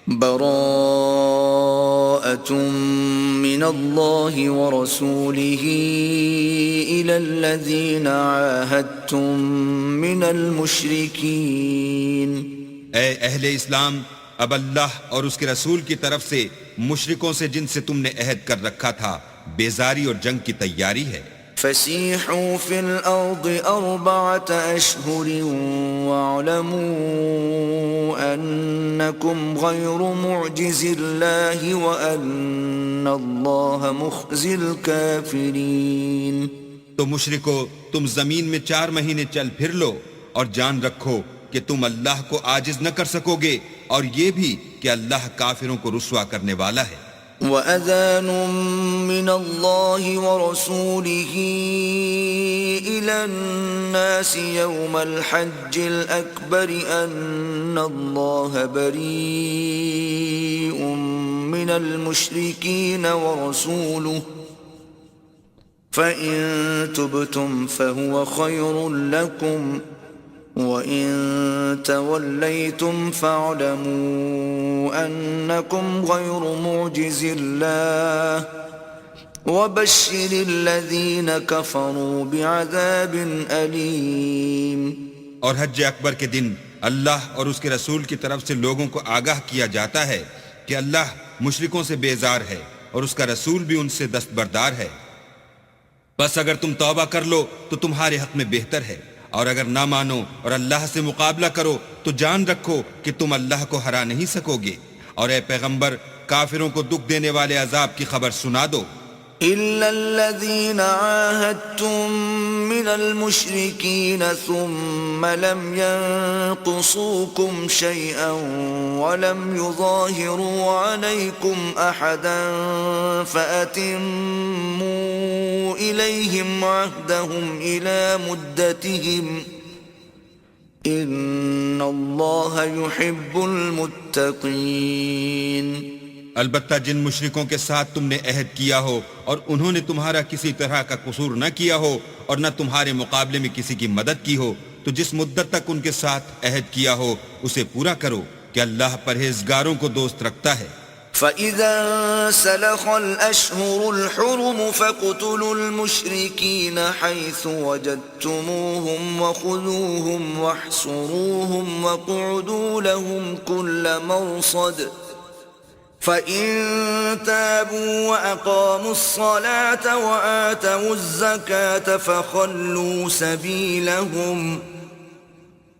براءة من الله ورسوله إلى الذين عاهدتم من المشركين. اے اہل اسلام، اب اللہ اور اس کے رسول کی طرف سے مشرکوں سے جن سے تم نے عہد کر رکھا تھا بیزاری اور جنگ کی تیاری ہے. فسيحوا في الأرض 4 أشهر واعلموا أنكم غير معجز الله وأن الله مخزي الكافرين. تو مشرکو، تم زمین میں 4 مہینے چل پھر لو اور جان رکھو کہ تم اللہ کو عاجز نہ کر سکو گے، اور یہ بھی کہ اللہ کافروں کو رسوا کرنے والا ہے. وَأَذَانٌ مِّنَ اللَّهِ وَرَسُولِهِ إِلَى النَّاسِ يَوْمَ الْحَجِّ الْأَكْبَرِ أَنَّ اللَّهَ بَرِيءٌ مِّنَ الْمُشْرِكِينَ وَرَسُولُهُ فَإِن تُبْتُمْ فَهُوَ خَيْرٌ لَّكُمْ وَإِن تَوَلَّيْتُمْ فَاعْلَمُوا أَنَّكُمْ غَيْرُ مُعْجِزِ اللَّهِ وَبَشِّرِ الَّذِينَ كَفَرُوا بِعَذَابٍ أَلِيمٍ. اور حج اکبر کے دن اللہ اور اس کے رسول کی طرف سے لوگوں کو آگاہ کیا جاتا ہے کہ اللہ مشرکوں سے بیزار ہے اور اس کا رسول بھی ان سے دستبردار ہے. بس اگر تم توبہ کر لو تو تمہارے حق میں بہتر ہے، اور اگر نہ مانو اور اللہ سے مقابلہ کرو تو جان رکھو کہ تم اللہ کو ہرا نہیں سکو گے. اور اے پیغمبر، کافروں کو دکھ دینے والے عذاب کی خبر سنا دو. إِلَّا الَّذِينَ عَاهَدتُّم مِّنَ الْمُشْرِكِينَ ثُمَّ لَمْ يَنقُصُوكُمْ شَيْئًا وَلَمْ يُظَاهِرُوا عَلَيْكُمْ أَحَدًا فَأَتِمُّوا إِلَيْهِمْ عَهْدَهُمْ إِلَى مُدَّتِهِمْ إِنَّ اللَّهَ يُحِبُّ الْمُتَّقِينَ. البتہ جن مشرکوں کے ساتھ تم نے عہد کیا ہو اور انہوں نے تمہارا کسی طرح کا قصور نہ کیا ہو اور نہ تمہارے مقابلے میں کسی کی مدد کی ہو، تو جس مدت تک ان کے ساتھ عہد کیا ہو اسے پورا کرو کہ اللہ پرہیزگاروں کو دوست رکھتا ہے. فَإِذَا انسَلَخَ الْأَشْهُرُ الْحُرُمُ فَاقْتُلُوا الْمُشْرِكِينَ حَيْثُ وَجَدتُّمُوهُمْ وَخُذُوهُمْ وَاحْصُرُوهُمْ وَاقْعُدُوا لَهُمْ كُلَّ مَرْصَدٍ فَإِن تَابُوا وَأَقَامُوا الصَّلَاةَ وَآتَوُا الزَّكَاةَ فَخَلُّوا سَبِيلَهُمْ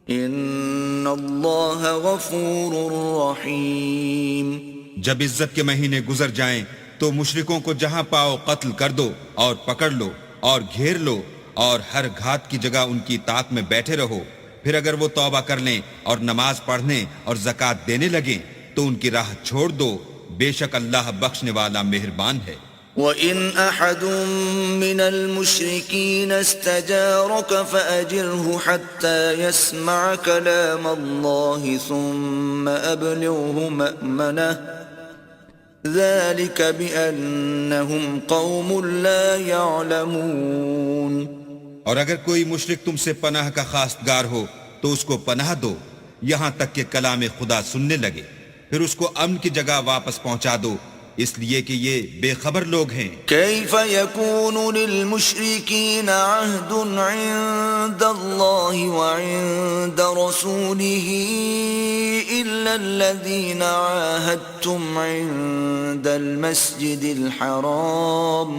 إِنَّ اللَّهَ غَفُورٌ رَّحِيمٌ. جب عزت کے مہینے گزر جائیں تو مشرکوں کو جہاں پاؤ قتل کر دو اور پکڑ لو اور گھیر لو، اور ہر گھات کی جگہ ان کی اطاعت میں بیٹھے رہو. پھر اگر وہ توبہ کر لیں اور نماز پڑھنے اور زکوٰۃ دینے لگیں تو ان کی راہ چھوڑ دو، بے شک اللہ بخشنے والا مہربان ہے. وَإِنْ أَحَدٌ مِّنَ الْمُشْرِكِينَ اسْتَجَارَكَ فَأَجِرْهُ حَتَّى يَسْمَعَ كَلَامَ اللَّهِ ثُمَّ أَبْلِغْهُ مَأْمَنَهُ ذَلِكَ بِأَنَّهُمْ قَوْمٌ لَا يَعْلَمُونَ. اور اگر کوئی مشرک تم سے پناہ کا خواستگار ہو تو اس کو پناہ دو یہاں تک کہ کلام خدا سننے لگے، پھر اس کو امن کی جگہ واپس پہنچا دو، اس لیے کہ یہ بے خبر لوگ ہیں. كيف يكون للمشركين عهد عند الله وعند رسوله إلا الذين عاهدتم عند المسجد الحرام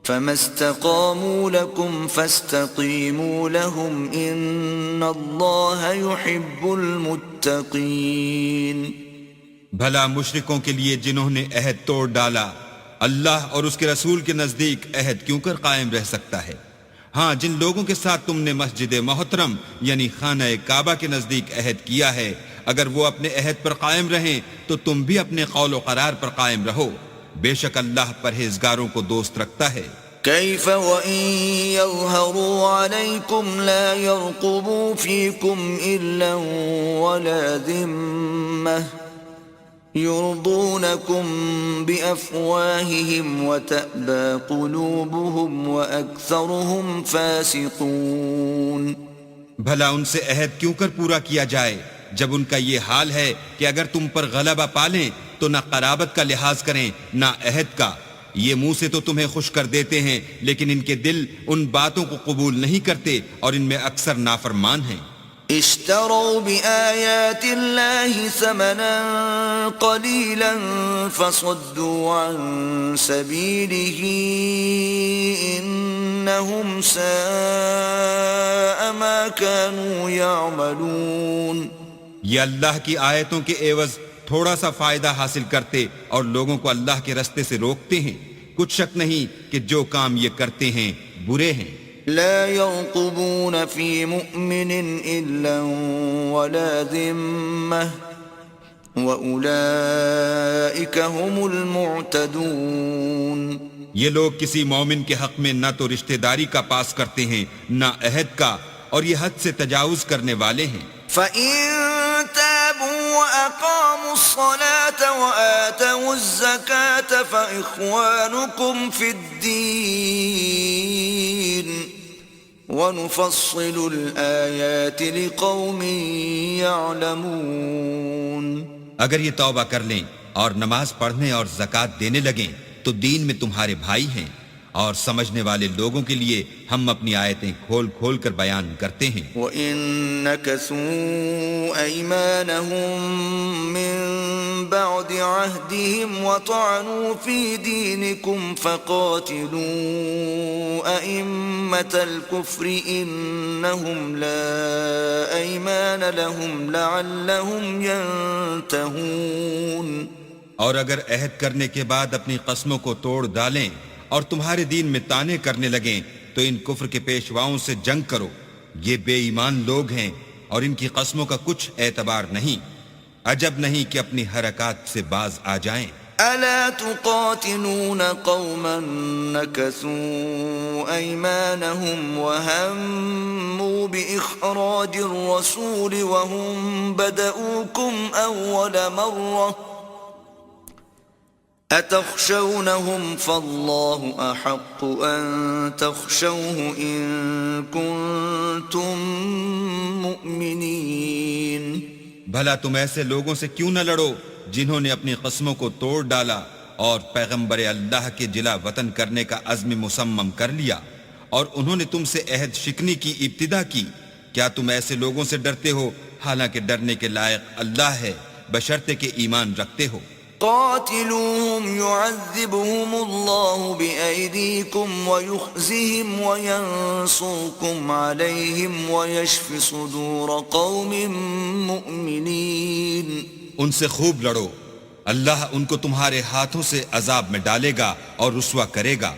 فما استقاموا لكم فاستقيموا لهم إن الله يحب المتقين. بھلا مشرکوں کے لیے جنہوں نے عہد توڑ ڈالا اللہ اور اس کے رسول کے نزدیک عہد کیوں کر قائم رہ سکتا ہے؟ ہاں، جن لوگوں کے ساتھ تم نے مسجد محترم یعنی خانہ کعبہ کے نزدیک عہد کیا ہے، اگر وہ اپنے عہد پر قائم رہیں تو تم بھی اپنے قول و قرار پر قائم رہو، بے شک اللہ پرہیزگاروں کو دوست رکھتا ہے. كيف وإن يظهروا عليكم لا يرقبوا فيكم إلا ولا ذمة يرضونكم بأفواههم وتأبى قلوبهم وأكثرهم فاسقون. بھلا ان سے عہد کیوں کر پورا کیا جائے جب ان کا یہ حال ہے کہ اگر تم پر غلبہ پالیں تو نہ قرابت کا لحاظ کریں نہ عہد کا. یہ منہ سے تو تمہیں خوش کر دیتے ہیں لیکن ان کے دل ان باتوں کو قبول نہیں کرتے اور ان میں اکثر نافرمان ہیں. اشتروا بآيات الله ثمنا قليلا فصدوا عن سبيله إنهم ساء ما كانوا يعملون. یہ اللہ کی آیتوں کے عوض تھوڑا سا فائدہ حاصل کرتے اور لوگوں کو اللہ کے رستے سے روکتے ہیں. کچھ شک نہیں کہ جو کام یہ کرتے ہیں برے ہیں. لا يرقبون في مؤمن إلا ولا ذمة وأولئك هم المعتدون. یہ لوگ کسی مومن کے حق میں نہ تو رشتہ داری کا پاس کرتے ہیں نہ عہد کا اور یہ حد سے تجاوز کرنے والے ہیں. فَإِن تَابُوا وَأَقَامُوا الصَّلَاةَ وَآتَوُا الزَّكَاةَ فَإِخْوَانُكُمْ فِي الدِّينِ وَنُفَصِّلُ الْآيَاتِ لِقَوْمٍ يَعْلَمُونَ. اگر یہ توبہ کر لیں اور نماز پڑھنے اور زکوٰۃ دینے لگیں تو دین میں تمہارے بھائی ہیں اور سمجھنے والے لوگوں کے لیے ہم اپنی آیتیں کھول کھول کر بیان کرتے ہیں. وَإِن نَكَثُوا أَيْمَانَهُم مِّن بَعْدِ عَهْدِهِمْ وَطَعَنُوا فِي دِينِكُمْ فَقَاتِلُوا أَئِمَّةَ الْكُفْرِ إِنَّهُمْ لَا أَيْمَانَ لَهُمْ لَعَلَّهُمْ يَنْتَهُونَ. اور اگر عہد کرنے کے بعد اپنی قسموں کو توڑ ڈالیں اور تمہارے دین میں طعنے کرنے لگیں تو ان کفر کے پیشواؤں سے جنگ کرو. یہ بے ایمان لوگ ہیں اور ان کی قسموں کا کچھ اعتبار نہیں. عجب نہیں کہ اپنی حرکات سے باز آ جائیں. ألا تقاتلون قوما نكثوا أيمانهم وهموا بإخراج الرسول وهم بدؤوكم أول مرة أتخشونهم فالله أحق أن تخشوه إن كنتم مؤمنين. بھلا تم ایسے لوگوں سے کیوں نہ لڑو جنہوں نے اپنی قسموں کو توڑ ڈالا اور پیغمبر اللہ کے جلا وطن کرنے کا عزم مصمم کر لیا اور انہوں نے تم سے عہد شکنی کی ابتدا کی. کیا تم ایسے لوگوں سے ڈرتے ہو حالانکہ ڈرنے کے لائق اللہ ہے بشرطے کہ ایمان رکھتے ہو. قاتلوهم يعذبهم الله بأيديكم ويخزهم وينصركم عليهم ويشف صدور قوم مؤمنين. ان سے خوب لڑو، اللہ ان کو تمہارے ہاتھوں سے عذاب میں ڈالے گا اور رسوا کرے گا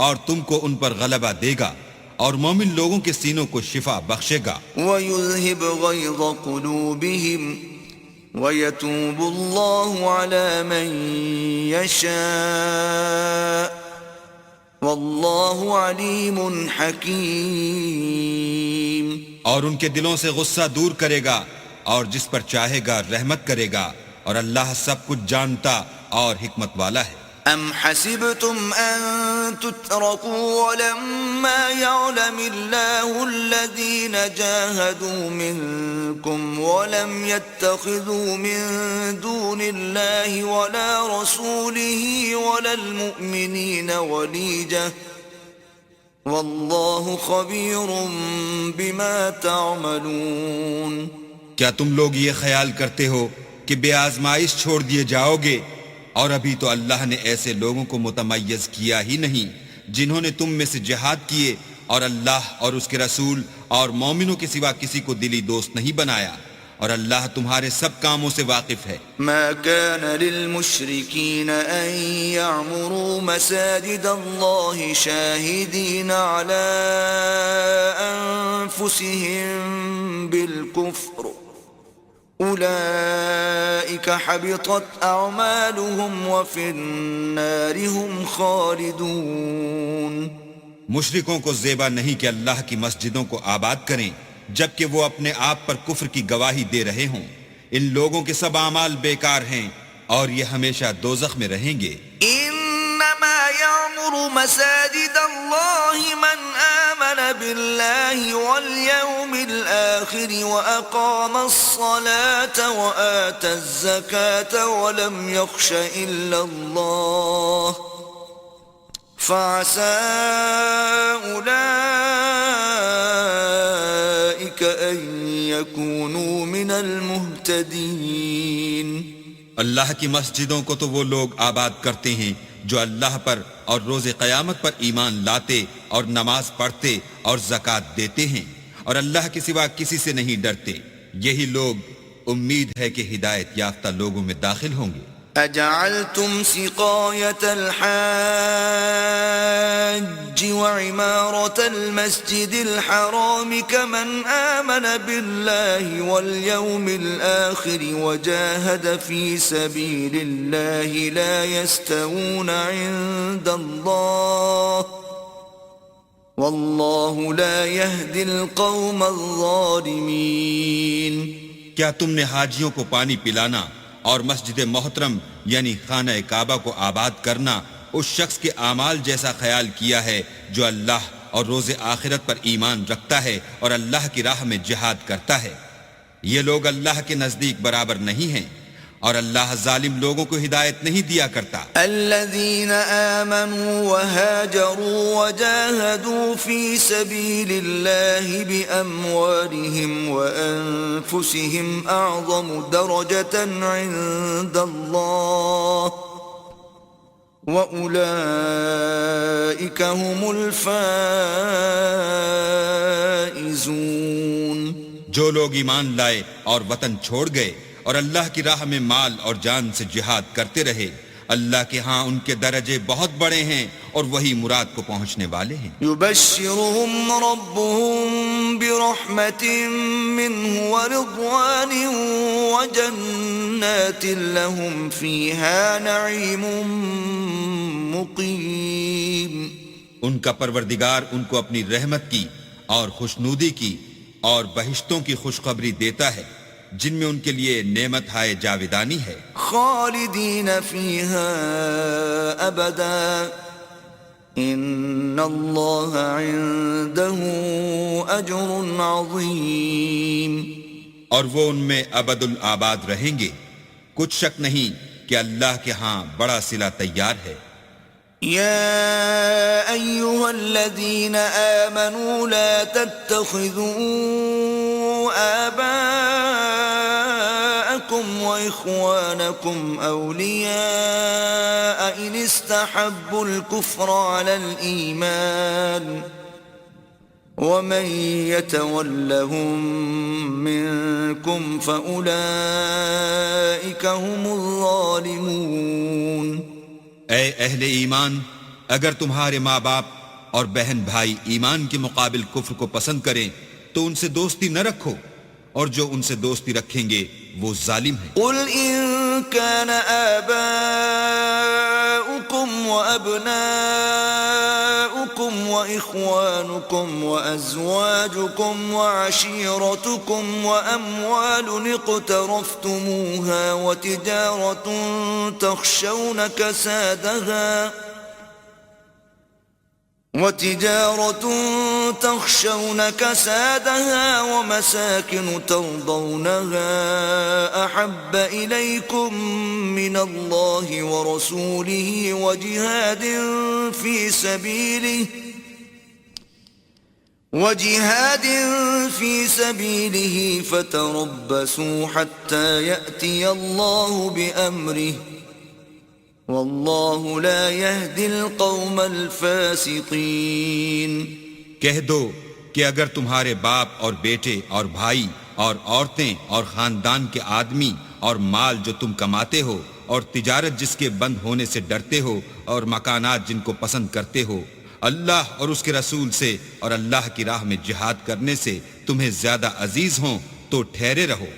اور تم کو ان پر غلبہ دے گا اور مومن لوگوں کے سینوں کو شفا بخشے گا. وَيُذْهِبْ غَيْظَ قُلُوبِهِمْ وَيَتُوبُ اللَّهُ عَلَى مَن يَشَاءُ وَاللَّهُ عَلِيمٌ حَكِيمٌ. اور ان کے دلوں سے غصہ دور کرے گا اور جس پر چاہے گا رحمت کرے گا اور اللہ سب کچھ جانتا اور حکمت والا ہے. أَمْ حَسِبْتُمْ أَن تُتْرَكُوا وَلَمَّا يَعْلَمِ اللَّهُ الَّذِينَ جَاهَدُوا مِنكُمْ وَلَمْ يَتَّخِذُوا مِن دُونِ اللَّهِ وَلَا رَسُولِهِ وَلَا الْمُؤْمِنِينَ وَلِيجَةً وَاللَّهُ خَبِيرٌ بِمَا تَعْمَلُونَ. کیا تم لوگ یہ خیال کرتے ہو کہ بے آزمائش چھوڑ دیے جاؤ گے؟ اور ابھی تو اللہ نے ایسے لوگوں کو متمیز کیا ہی نہیں جنہوں نے تم میں سے جہاد کیے اور اللہ اور اس کے رسول اور مومنوں کے سوا کسی کو دلی دوست نہیں بنایا اور اللہ تمہارے سب کاموں سے واقف ہے. ما كان للمشركين أن يعمروا مساجد الله شاهدين على أنفسهم بالكفر أولئك حبطت أعمالهم وفي النار هم خالدون. مشرکوں کو زیبا نہیں کہ اللہ کی مسجدوں کو آباد کریں جبکہ وہ اپنے آپ پر کفر کی گواہی دے رہے ہوں. ان لوگوں کے سب اعمال بیکار ہیں اور یہ ہمیشہ دوزخ میں رہیں گے. إنما يعمر يعمر مساجد الله من آمن بالله واليوم الآخر وأقام الصلاة وآتى الزكاة ولم يخش إلا الله فعسى أولئك أن يكونوا من المهتدين. اللہ کی مسجدوں کو تو وہ لوگ آباد کرتے ہیں جو اللہ پر اور روز قیامت پر ایمان لاتے اور نماز پڑھتے اور زکوٰۃ دیتے ہیں اور اللہ کے سوا کسی سے نہیں ڈرتے. یہی لوگ امید ہے کہ ہدایت یافتہ لوگوں میں داخل ہوں گے. أجعلتم سقاية الحاج وعمارة المسجد الحرام كمن آمن بالله واليوم الآخر وجاهد في سبيل الله لا يستوون عند الله والله لا يهدي القوم الظالمين. کیا تم نے حاجیوں کو پانی پلانا اور مسجد محترم یعنی خانہ کعبہ کو آباد کرنا اس شخص کے اعمال جیسا خیال کیا ہے جو اللہ اور روز آخرت پر ایمان رکھتا ہے اور اللہ کی راہ میں جہاد کرتا ہے؟ یہ لوگ اللہ کے نزدیک برابر نہیں ہیں اور اللہ ظالم لوگوں کو ہدایت نہیں دیا کرتا. الذين آمنوا وهاجروا وجاهدوا في سبيل الله بأموالهم وأنفسهم أعظم درجة عند الله وأولئك هم الفائزون. جو لوگ ایمان لائے اور وطن چھوڑ گئے اور اللہ کی راہ میں مال اور جان سے جہاد کرتے رہے، اللہ کے ہاں ان کے درجے بہت بڑے ہیں اور وہی مراد کو پہنچنے والے ہیں. يبشرهم ربهم برحمة منه ورضوان وجنات لهم فيها نعيم مقيم. ان کا پروردگار ان کو اپنی رحمت کی اور خوشنودی کی اور بہشتوں کی خوشخبری دیتا ہے جن میں ان کے لیے نعمت ہائے جاویدانی ہے. خالدین فیہا ابدا ان اللہ عنده اجر عظیم. اور وہ ان میں ابد الآباد رہیں گے، کچھ شک نہیں کہ اللہ کے ہاں بڑا صلہ تیار ہے. يا أيها الذين آمنوا لا تتخذوا آباءكم وإخوانكم أولياء إن استحبوا الكفر على الإيمان ومن يتولهم منكم فأولئك هم الظالمون. اے اہل ایمان، اگر تمہارے ماں باپ اور بہن بھائی ایمان کے مقابل کفر کو پسند کریں تو ان سے دوستی نہ رکھو، اور جو ان سے دوستی رکھیں گے وہ ظالم ہیں. قل ان كان آباؤكم وأبناؤكم وإخوانكم وأزواجكم وعشيرتكم وأموال اقترفتموها وتجارة تخشون كسادها ومساكن ترضونها أحب إليكم من الله ورسوله وجهاد في سبيله فتربصوا حتى يأتي الله بأمره واللہ لا يهدي القوم الفاسقین. کہہ دو کہ اگر تمہارے باپ اور بیٹے اور بھائی اور عورتیں اور خاندان کے آدمی اور مال جو تم کماتے ہو اور تجارت جس کے بند ہونے سے ڈرتے ہو اور مکانات جن کو پسند کرتے ہو اللہ اور اس کے رسول سے اور اللہ کی راہ میں جہاد کرنے سے تمہیں زیادہ عزیز ہوں تو ٹھہرے رہو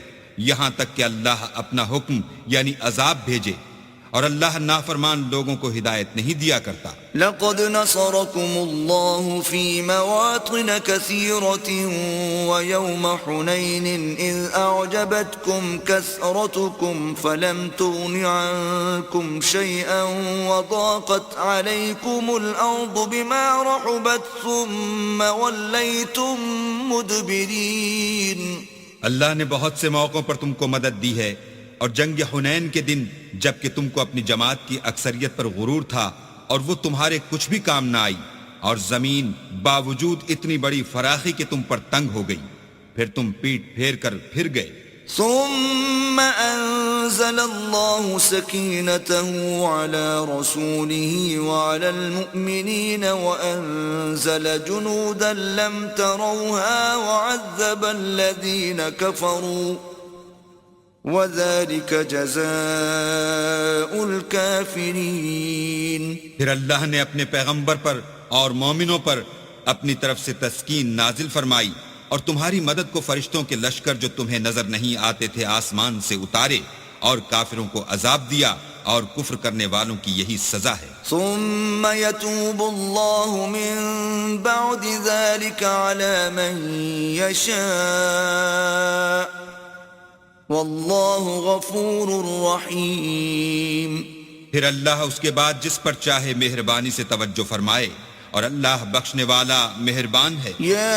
یہاں تک کہ اللہ اپنا حکم یعنی عذاب بھیجے، اور اللہ نافرمان لوگوں کو ہدایت نہیں دیا کرتا۔ لقد نصركم الله في مواطن كثيرة ويوم حنين إذ أعجبتكم كثرتكم فلم تغن عنكم شيئا وضاقت عليكم الأرض بما رحبت ثم وليتم مدبرين۔ اللہ نے بہت سے موقعوں پر تم کو مدد دی ہے، اور جنگ حنین کے دن جبکہ تم کو اپنی جماعت کی اکثریت پر غرور تھا اور وہ تمہارے کچھ بھی کام نہ آئی، اور زمین باوجود اتنی بڑی فراخی کہ تم پر تنگ ہو گئی، پھر تم پیٹ پھیر کر پھر گئے۔ ثم أنزل الله سكينته على رسوله وعلى المؤمنين وأنزل جنودا لم تروها وعذب الذين كفروا وَذَلِكَ جَزَاءُ الْكَافِرِينَ۔ پھر اللہ نے اپنے پیغمبر پر اور مومنوں پر اپنی طرف سے تسکین نازل فرمائی، اور تمہاری مدد کو فرشتوں کے لشکر جو تمہیں نظر نہیں آتے تھے آسمان سے اتارے، اور کافروں کو عذاب دیا، اور کفر کرنے والوں کی یہی سزا ہے۔ ثم يتوب الله من بعد ذلك على من يشاء واللہ غفور رحیم۔ پھر اللہ اس کے بعد جس پر چاہے مہربانی سے توجہ فرمائے، اور اللہ بخشنے والا مہربان ہے۔ یا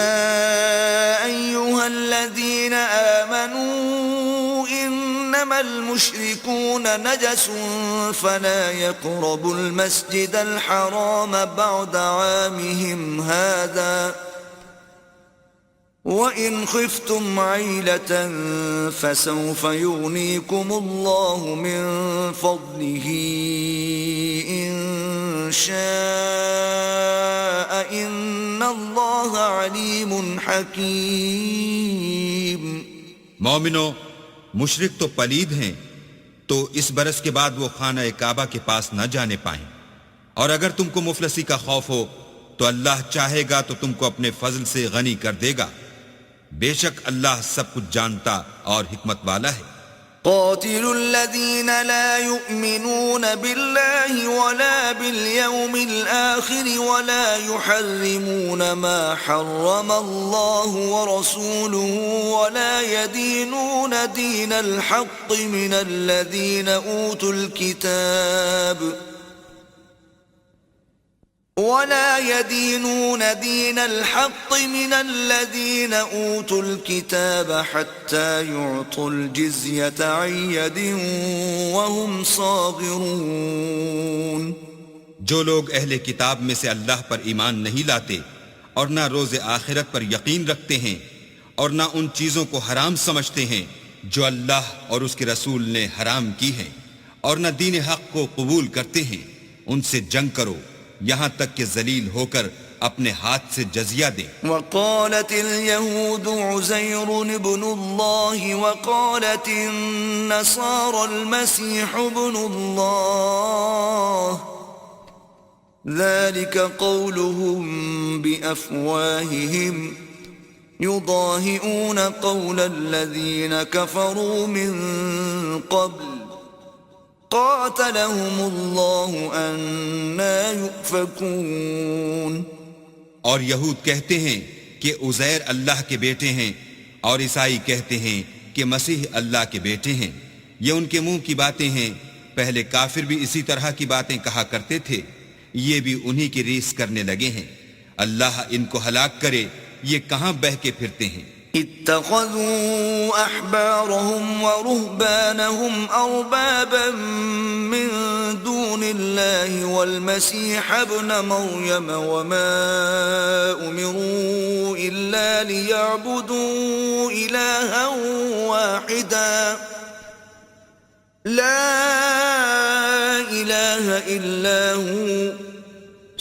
ایہا الذین آمنوا انما المشرکون نجس فلا يقربوا المسجد الحرام بعد عامهم هذا وَإِنْ خِفْتُمْ عَيْلَةً فَسَوْفَ يُغْنِيكُمُ اللَّهُ مِنْ فَضْلِهِ إِنْ شَاءَ إِنَّ اللَّهَ عَلِيمٌ حَكِيمٌ۔ مومنو، مشرک تو پلید ہیں، تو اس برس کے بعد وہ خانہ کعبہ کے پاس نہ جانے پائیں، اور اگر تم کو مفلسی کا خوف ہو تو اللہ چاہے گا تو تم کو اپنے فضل سے غنی کر دے گا، بے شک اللہ سب کچھ جانتا اور حکمت والا ہے۔ قاتلوا الذين لا يؤمنون بالله ولا باليوم الآخر ولا يحرمون ما حرم الله ورسوله ولا يدينون دين الحق من الذين أوتوا الكتاب حتى يعطوا الجزية عن يد وهم صاغرون۔ جو لوگ اہل کتاب میں سے اللہ پر ایمان نہیں لاتے اور نہ روز آخرت پر یقین رکھتے ہیں اور نہ ان چیزوں کو حرام سمجھتے ہیں جو اللہ اور اس کے رسول نے حرام کی ہیں اور نہ دین حق کو قبول کرتے ہیں، ان سے جنگ کرو یہاں تک کہ ذلیل ہو کر اپنے ہاتھ سے جزیہ دیں۔ وقالت اليهود عزير ابن الله وقالت النصارى المسيح ابن الله ذلك قولهم بأفواههم يضاهئون قول الذين كفروا من قبل قاتلهم اللہ انا یؤفکون۔ اور یہود کہتے ہیں کہ عزیر اللہ کے بیٹے ہیں، اور عیسائی کہتے ہیں کہ مسیح اللہ کے بیٹے ہیں، یہ ان کے منہ کی باتیں ہیں، پہلے کافر بھی اسی طرح کی باتیں کہا کرتے تھے، یہ بھی انہی کی ریس کرنے لگے ہیں، اللہ ان کو ہلاک کرے، یہ کہاں بہہ کے پھرتے ہیں۔ اتخذوا احبارهم ورهبانهم اربابا من دون الله والمسيح ابن مريم وما امروا الا ليعبدوا الها واحدا لا اله الا هو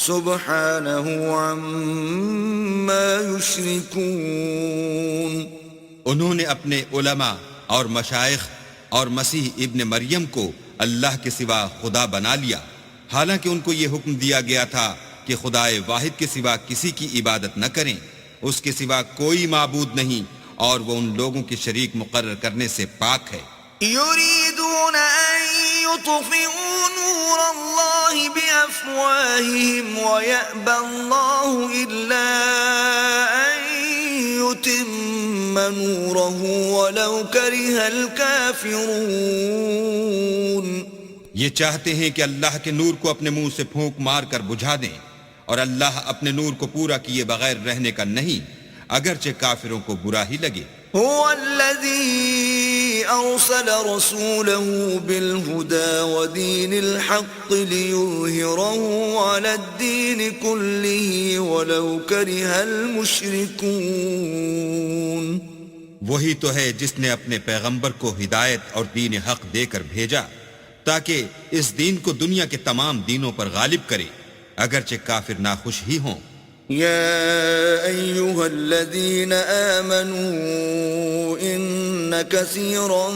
سبحانہ عما یشرکون۔ انہوں نے اپنے علماء اور مشائخ اور مسیح ابن مریم کو اللہ کے سوا خدا بنا لیا، حالانکہ ان کو یہ حکم دیا گیا تھا کہ خدائے واحد کے سوا کسی کی عبادت نہ کریں، اس کے سوا کوئی معبود نہیں، اور وہ ان لوگوں کے شریک مقرر کرنے سے پاک ہے۔ يريدون أن يطفئوا نور الله بأفواههم ويأبى الله إلا أن يتم نوره ولو كره الكافرون. یہ چاہتے ہیں کہ اللہ کے نور کو اپنے منہ سے پھونک مار کر بجھا دیں، اور اللہ اپنے نور کو پورا کیے بغیر رہنے کا نہیں، اگرچہ کافروں کو برا ہی لگے. هو الذي أرسل رسوله بالهدى ودين الحق ليظهره على الدين كله ولو كره المشركون. وہی تو ہے جس نے اپنے پیغمبر کو ہدایت اور دین حق دے کر بھیجا تاکہ اس دین کو دنیا کے تمام دینوں پر غالب کرے، اگرچہ کافر ناخوش ہی ہوں. يا أيها الذين آمنوا إن كثيرا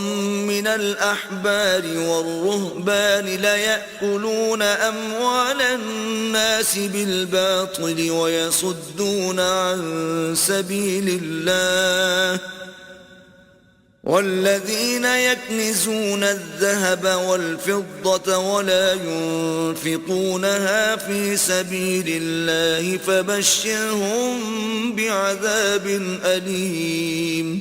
من الأحبار والرهبان ليأكلون أموال الناس بالباطل ويصدون عن سبيل الله والذين يكنزون الذهب والفضة ولا ينفقونها في سبيل الله فبشرهم بعذاب أليم.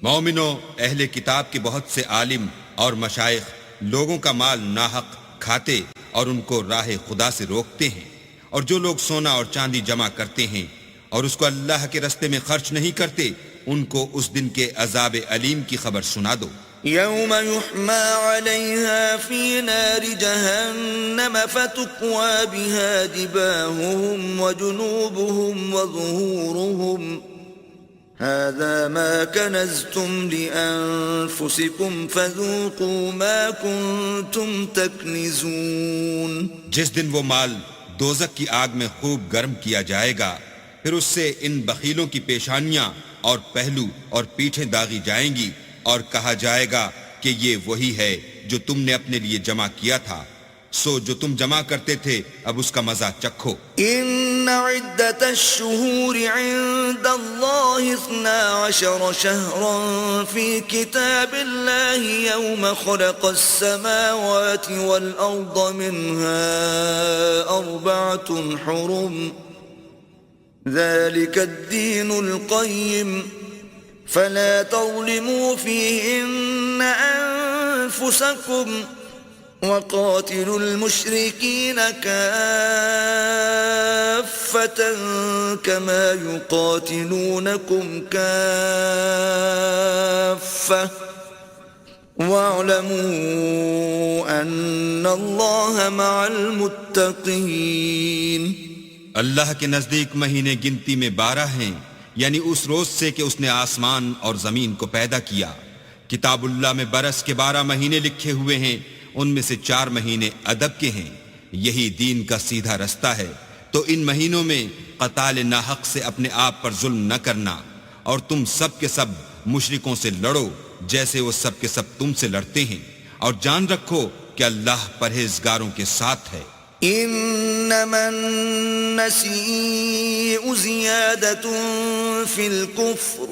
مومنو، اہل کتاب کے بہت سے عالم اور مشائخ لوگوں کا مال ناحق کھاتے اور ان کو راہ خدا سے روکتے ہیں، اور جو لوگ سونا اور چاندی جمع کرتے ہیں اور اس کو اللہ کے رستے میں خرچ نہیں کرتے، ان کو اس دن کے عذاب علیم کی خبر سنا دو. يوم يحمى عليها في نار جهنم فتكوى بها جباههم وجنوبهم وظهورهم هذا ما كنزتم لأنفسكم فذوقوا ما كنتم تكنزون. جس دن وہ مال دوزخ کی آگ میں خوب گرم کیا جائے گا، پھر اس سے ان بخیلوں کی پیشانیاں اور پہلو اور پیٹھیں داغی جائیں گی، اور کہا جائے گا کہ یہ وہی ہے جو تم نے اپنے لیے جمع کیا تھا، سو جو تم جمع کرتے تھے اب اس کا مزہ چکھو. ان عدت الشهور عند الله 12 شهرا في كتاب الله يوم خلق السماوات والأرض منها 4 حرم ذلك الدين القيم فلا تظلموا فيهن أنفسكم وقاتلوا المشركين كافة كما يقاتلونكم كافة واعلموا أن الله مع المتقين. اللہ کے نزدیک مہینے گنتی میں 12 ہیں، یعنی اس روز سے کہ اس نے آسمان اور زمین کو پیدا کیا. کتاب اللہ میں برس کے 12 مہینے لکھے ہوئے ہیں، ان میں سے 4 مہینے ادب کے ہیں. یہی دین کا سیدھا رستہ ہے. تو ان مہینوں میں قتال ناحق سے اپنے آپ پر ظلم نہ کرنا، اور تم سب کے سب مشرکوں سے لڑو جیسے وہ سب کے سب تم سے لڑتے ہیں، اور جان رکھو کہ اللہ پرہیزگاروں کے ساتھ ہے. انما النسيء زيادة في الكفر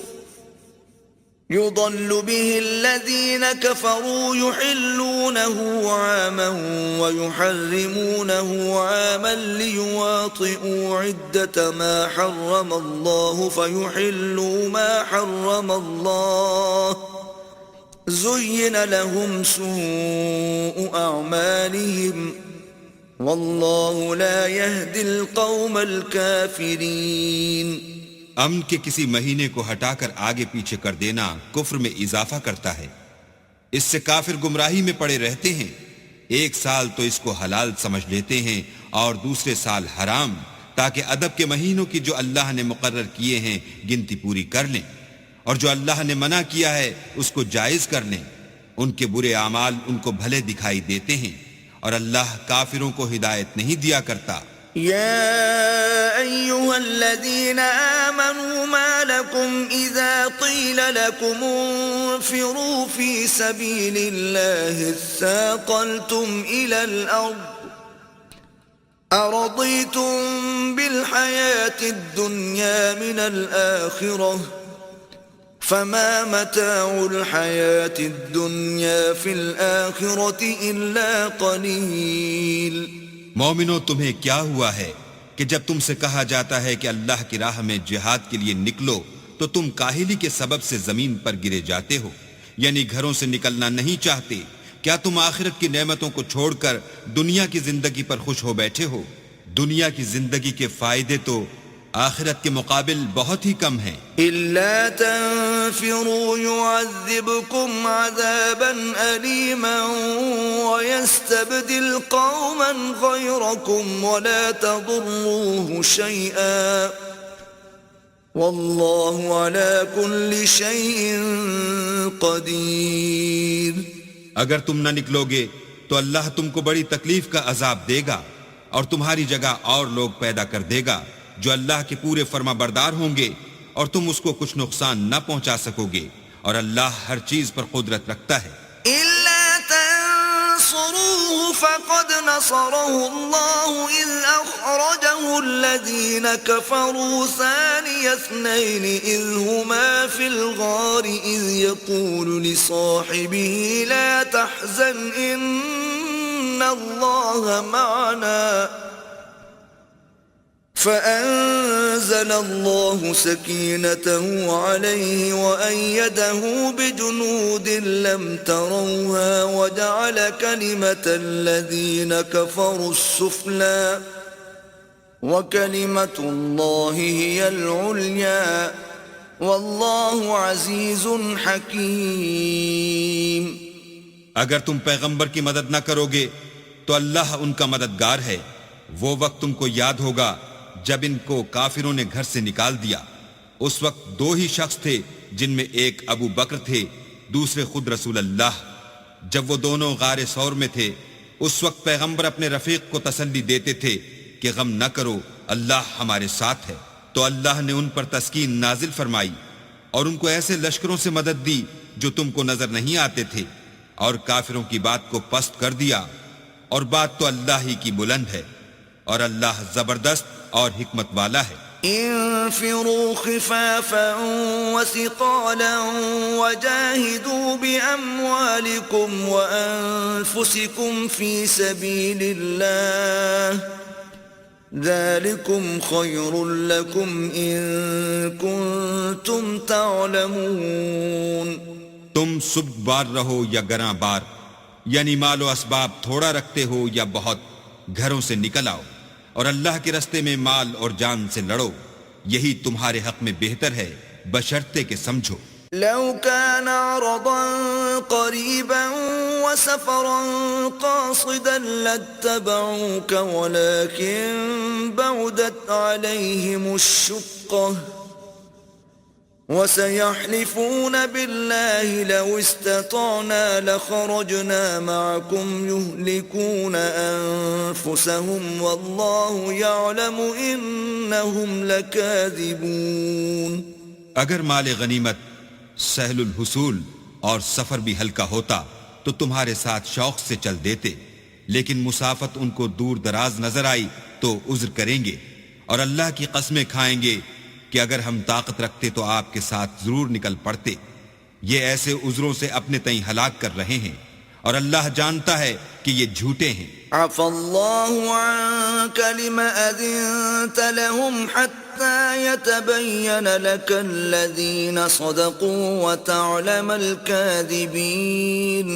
يضل به الذين كفروا يحلونه عاما ويحرمونه عاما ليواطئوا عدة ما حرم الله فيحلوا ما حرم الله زين لهم سوء أعمالهم واللہ لا يهدي القوم الكافرین. امن کے کسی مہینے کو ہٹا کر آگے پیچھے کر دینا کفر میں اضافہ کرتا ہے. اس سے کافر گمراہی میں پڑے رہتے ہیں. ایک سال تو اس کو حلال سمجھ لیتے ہیں اور دوسرے سال حرام، تاکہ ادب کے مہینوں کی جو اللہ نے مقرر کیے ہیں گنتی پوری کر لیں، اور جو اللہ نے منع کیا ہے اس کو جائز کر لیں. ان کے برے اعمال ان کو بھلے دکھائی دیتے ہیں، اور اللہ کافروں کو ہدایت نہیں دیا کرتا. يا أيها الذين آمنوا ما لكم إذا قيل لكم انفروا في سبيل الله اثاقلتم إلى الأرض أرضيتم بالحياة الدنيا من الآخرة فما متاع الحياة الدنيا في الآخرة إلا قليل. مومنو، تمہیں کیا ہوا ہے کہ جب تم سے کہا جاتا ہے کہ اللہ کی راہ میں جہاد کے لیے نکلو تو تم کاہلی کے سبب سے زمین پر گرے جاتے ہو، یعنی گھروں سے نکلنا نہیں چاہتے؟ کیا تم آخرت کی نعمتوں کو چھوڑ کر دنیا کی زندگی پر خوش ہو بیٹھے ہو؟ دنیا کی زندگی کے فائدے تو آخرت کے مقابل بہت ہی کم ہیں۔ إلا تنفروا يعذبكم عذابا أليما ويستبدل قوما غيركم ولا تضروه شيئا والله على كل شيء قدير۔ اگر تم نہ نکلو گے تو اللہ تم کو بڑی تکلیف کا عذاب دے گا اور تمہاری جگہ اور لوگ پیدا کر دے گا جو اللہ کے پورے فرما بردار ہوں گے، اور تم اس کو کچھ نقصان نہ پہنچا سکو گے، اور اللہ ہر چیز پر قدرت رکھتا ہے۔ إلا تنصروه فقد نصره الله إذ أخرجه الذين كفروا ثاني اثنين إذ هما في الغار إذ يقول لصاحبه لا تحزن إن الله معنا فأنزل الله سكينته عليه وأيده بجنود لم تروها وجعل كلمة الذين كفروا السفلى وكلمة الله هي العليا والله عزيز حكيم۔ اگر تم پیغمبر کی مدد نہ کرو گے تو اللہ ان کا مددگار ہے۔ وہ وقت تم کو یاد ہوگا جب ان کو کافروں نے گھر سے نکال دیا، اس وقت دو ہی شخص تھے جن میں ایک ابو بکر تھے، دوسرے خود رسول اللہ۔ جب وہ دونوں غار ثور میں تھے اس وقت پیغمبر اپنے رفیق کو تسلی دیتے تھے کہ غم نہ کرو، اللہ ہمارے ساتھ ہے، تو اللہ نے ان پر تسکین نازل فرمائی اور ان کو ایسے لشکروں سے مدد دی جو تم کو نظر نہیں آتے تھے، اور کافروں کی بات کو پست کر دیا، اور بات تو اللہ ہی کی بلند ہے، اور اللہ زبردست اور حکمت والا ہے۔ انفروا خفافا وثقالا وجاهدوا بأموالكم وأنفسكم في سبيل الله ذلكم خير لكم إن كنتم تعلمون۔ تم سبک بار رہو یا گراں بار، یعنی مال و اسباب تھوڑا رکھتے ہو یا بہت، گھروں سے نکل آؤ اور اللہ کے رستے میں مال اور جان سے لڑو، یہی تمہارے حق میں بہتر ہے بشرطے کہ سمجھو۔ لو كان عرضا قريبا وسفرا قاصدا لاتبعوك ولكن بعدت عليهم الشقة وسيحلفون بالله لو استطعنا لخرجنا معكم يهلكون أنفسهم والله يعلم إنهم لكاذبون۔ اگر مال غنیمت سہل الحصول اور سفر بھی ہلکا ہوتا تو تمہارے ساتھ شوق سے چل دیتے، لیکن مسافت ان کو دور دراز نظر آئی تو عذر کریں گے، اور اللہ کی قسمیں کھائیں گے کہ اگر ہم طاقت رکھتے تو آپ کے ساتھ ضرور نکل پڑتے۔ یہ ایسے عذروں سے اپنے تئیں ہلاک کر رہے ہیں، اور اللہ جانتا ہے کہ یہ جھوٹے ہیں۔ عفى الله عنك لما أذنت لهم حتى يتبين لك الذين صدقوا وتعلم الكاذبين۔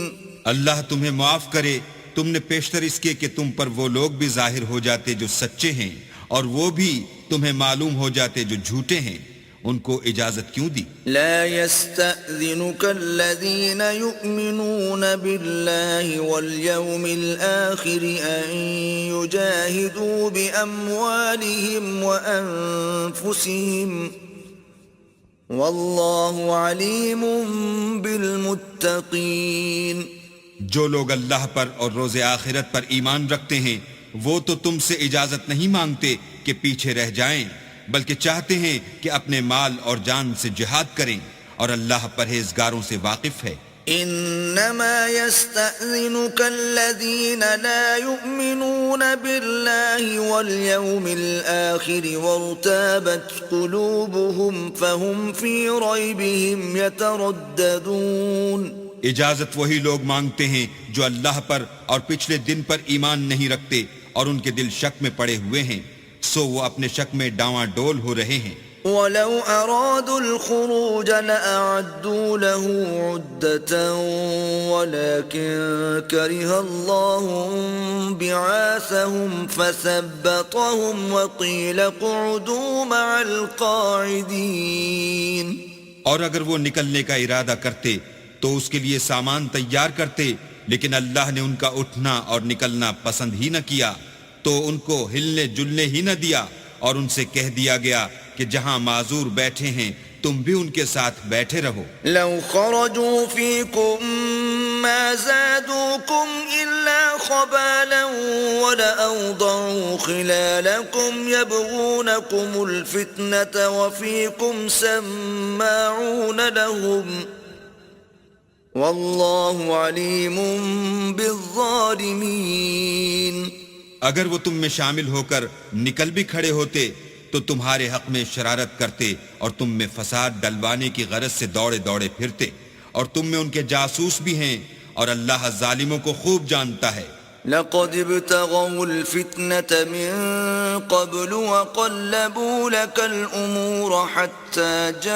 اللہ تمہیں معاف کرے، تم نے پیشتر اس کے کہ تم پر وہ لوگ بھی ظاہر ہو جاتے جو سچے ہیں، اور وہ بھی تمہیں معلوم ہو جاتے جو جھوٹے ہیں۔ ان کو اجازت کیوں دی؟ لا يستأذنك الذين يؤمنون بالله واليوم الآخر أن يجاهدوا بأموالهم وأنفسهم والله عليم بالمتقين۔ جو لوگ اللہ پر اور روز آخرت پر ایمان رکھتے ہیں وہ تو تم سے اجازت نہیں مانگتے کہ پیچھے رہ جائیں، بلکہ چاہتے ہیں کہ اپنے مال اور جان سے جہاد کریں، اور اللہ پرہیزگاروں سے واقف ہے۔ إنما يستأذنك الذين لا يؤمنون بالله واليوم الآخر وارتابت قلوبهم فهم في ريبهم يترددون. اجازت وہی لوگ مانگتے ہیں جو اللہ پر اور پچھلے دن پر ایمان نہیں رکھتے اور ان کے دل شک میں پڑے ہوئے ہیں، سو وہ اپنے شک میں ڈاواں ڈول ہو رہے ہیں. ولو أرادوا الخروج لأعدوا له عدة ولكن كره الله بعاثهم فثبطهم وقيل اقعدوا مع القاعدين. اور اگر وہ نکلنے کا ارادہ کرتے تو اس کے لیے سامان تیار کرتے، لیکن اللہ نے ان کا اٹھنا اور نکلنا پسند ہی نہ کیا تو ان کو ہلنے جلنے ہی نہ دیا، اور ان سے کہہ دیا گیا کہ جہاں معذور بیٹھے ہیں تم بھی ان کے ساتھ بیٹھے رہو. لو خرجوا فيكم ما زادوكم إلا خبالا ولأوضعوا خلالكم يبغونكم الفتنة وفيكم سماعون لهم والله عليم بالظالمين. اگر وہ تم میں شامل ہو کر نکل بھی کھڑے ہوتے تو تمہارے حق میں شرارت کرتے اور تم میں فساد ڈلوانے کی غرض سے دوڑے دوڑے پھرتے، اور تم میں ان کے جاسوس بھی ہیں، اور اللہ ظالموں کو خوب جانتا ہے. لقد ابتغوا الفتنة من قبل وقلبوا لك الأمور حتى جاء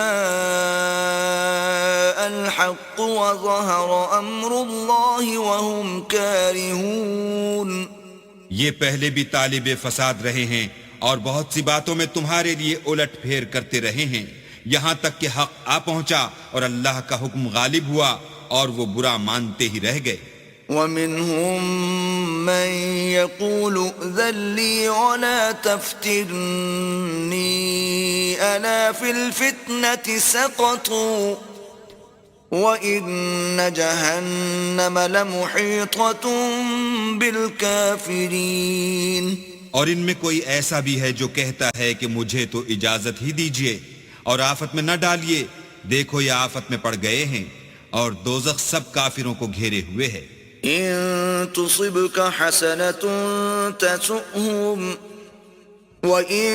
الحق وظهر أمر الله وهم كارهون. یہ پہلے بھی طالب فساد رہے ہیں اور بہت سی باتوں میں تمہارے لیے الٹ پھیر کرتے رہے ہیں، یہاں تک کہ حق آ پہنچا اور اللہ کا حکم غالب ہوا اور وہ برا مانتے ہی رہ گئے. ومنهم من يقول ائذن لي ولا تفتني ألا في الفتنة سقطوا وإن جهنم لمحيطة بالكافرين. اور ان میں کوئی ایسا بھی ہے جو کہتا ہے کہ مجھے تو اجازت ہی دیجئے اور آفت میں نہ ڈالیے، دیکھو یہ آفت میں پڑ گئے ہیں، اور دوزخ سب کافروں کو گھیرے ہوئے ہے. إن تصبك حسنة تسؤهم وإن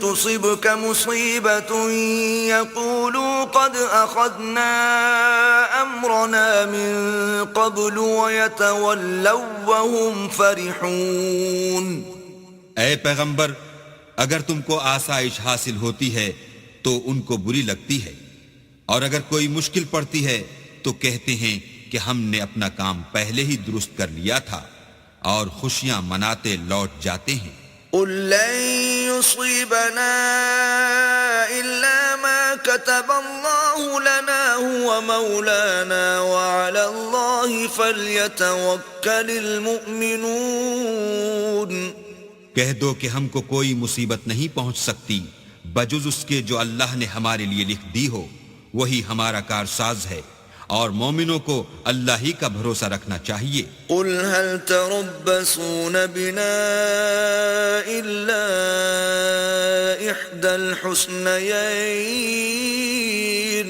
تصبك مصيبة يقولوا قد أخذنا أمرنا من قبل ويتولوا وهم فرحون. اے پیغمبر، اگر تم کو آسائش حاصل ہوتی ہے تو ان کو بری لگتی ہے، اور اگر کوئی مشکل پڑتی ہے تو کہتے ہیں کہ ہم نے اپنا کام پہلے ہی درست کر لیا تھا، اور خوشیاں مناتے لوٹ جاتے ہیں. قل لن يصيبنا إلا ما كتب الله لنا هو مولانا وعلى الله فليتوكل المؤمنون. کہہ دو کہ ہم کو کوئی مصیبت نہیں پہنچ سکتی بجز اس کے جو اللہ نے ہمارے لیے لکھ دی ہو، وہی ہمارا کارساز ہے، اور مومنوں کو اللہ ہی کا بھروسہ رکھنا چاہیے. قل هل تربصون بنا إلا إحدى الحسنيين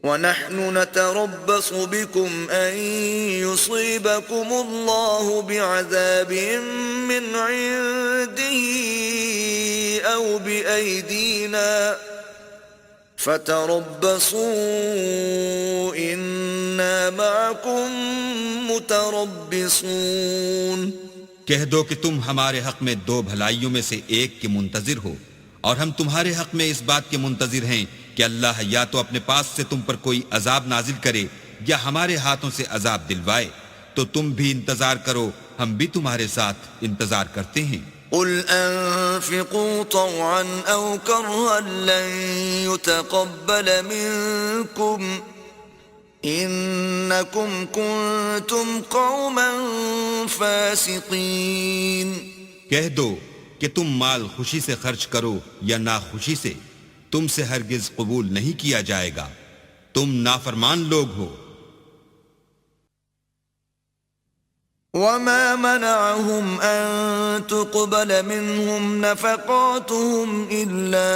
ونحن نتربص بكم أن يصيبكم الله بعذاب من عنده أو بأيدينا فتربصوا إنا معكم متربصون. کہہ دو کہ تم ہمارے حق میں دو بھلائیوں میں سے ایک کے منتظر ہو، اور ہم تمہارے حق میں اس بات کے منتظر ہیں کہ اللہ یا تو اپنے پاس سے تم پر کوئی عذاب نازل کرے یا ہمارے ہاتھوں سے عذاب دلوائے، تو تم بھی انتظار کرو، ہم بھی تمہارے ساتھ انتظار کرتے ہیں. قل أنفقوا طوعا أو كرها لن يتقبل منكم إنكم كنتم قوما فاسقين. کہہ دو کہ تم مال خوشی سے خرچ کرو یا ناخوشی سے، تم سے ہرگز قبول نہیں کیا جائے گا، تم نافرمان لوگ ہو. وما منعهم أن تقبل منهم نفقاتهم إلا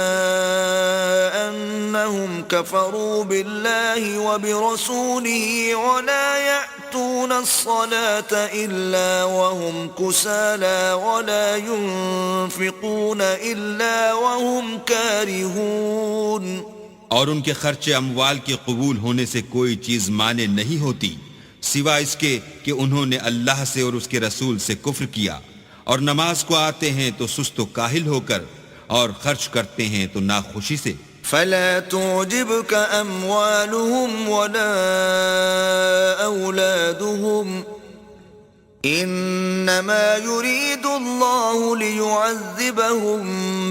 أنهم كفروا بالله وبرسوله ولا يأتون الصلاة إلا وهم كسالى ولا ينفقون إلا وهم كارهون. اور ان کے خرچ اموال کے قبول ہونے سے کوئی چیز مانے نہیں ہوتی سوائے اس کے کہ انہوں نے اللہ سے اور اس کے رسول سے کفر کیا، اور نماز کو آتے ہیں تو سست و کاہل ہو کر، اور خرچ کرتے ہیں تو ناخوشی سے. فلا تعجبك أموالهم ولا أولادهم إنما يريد الله ليعذبهم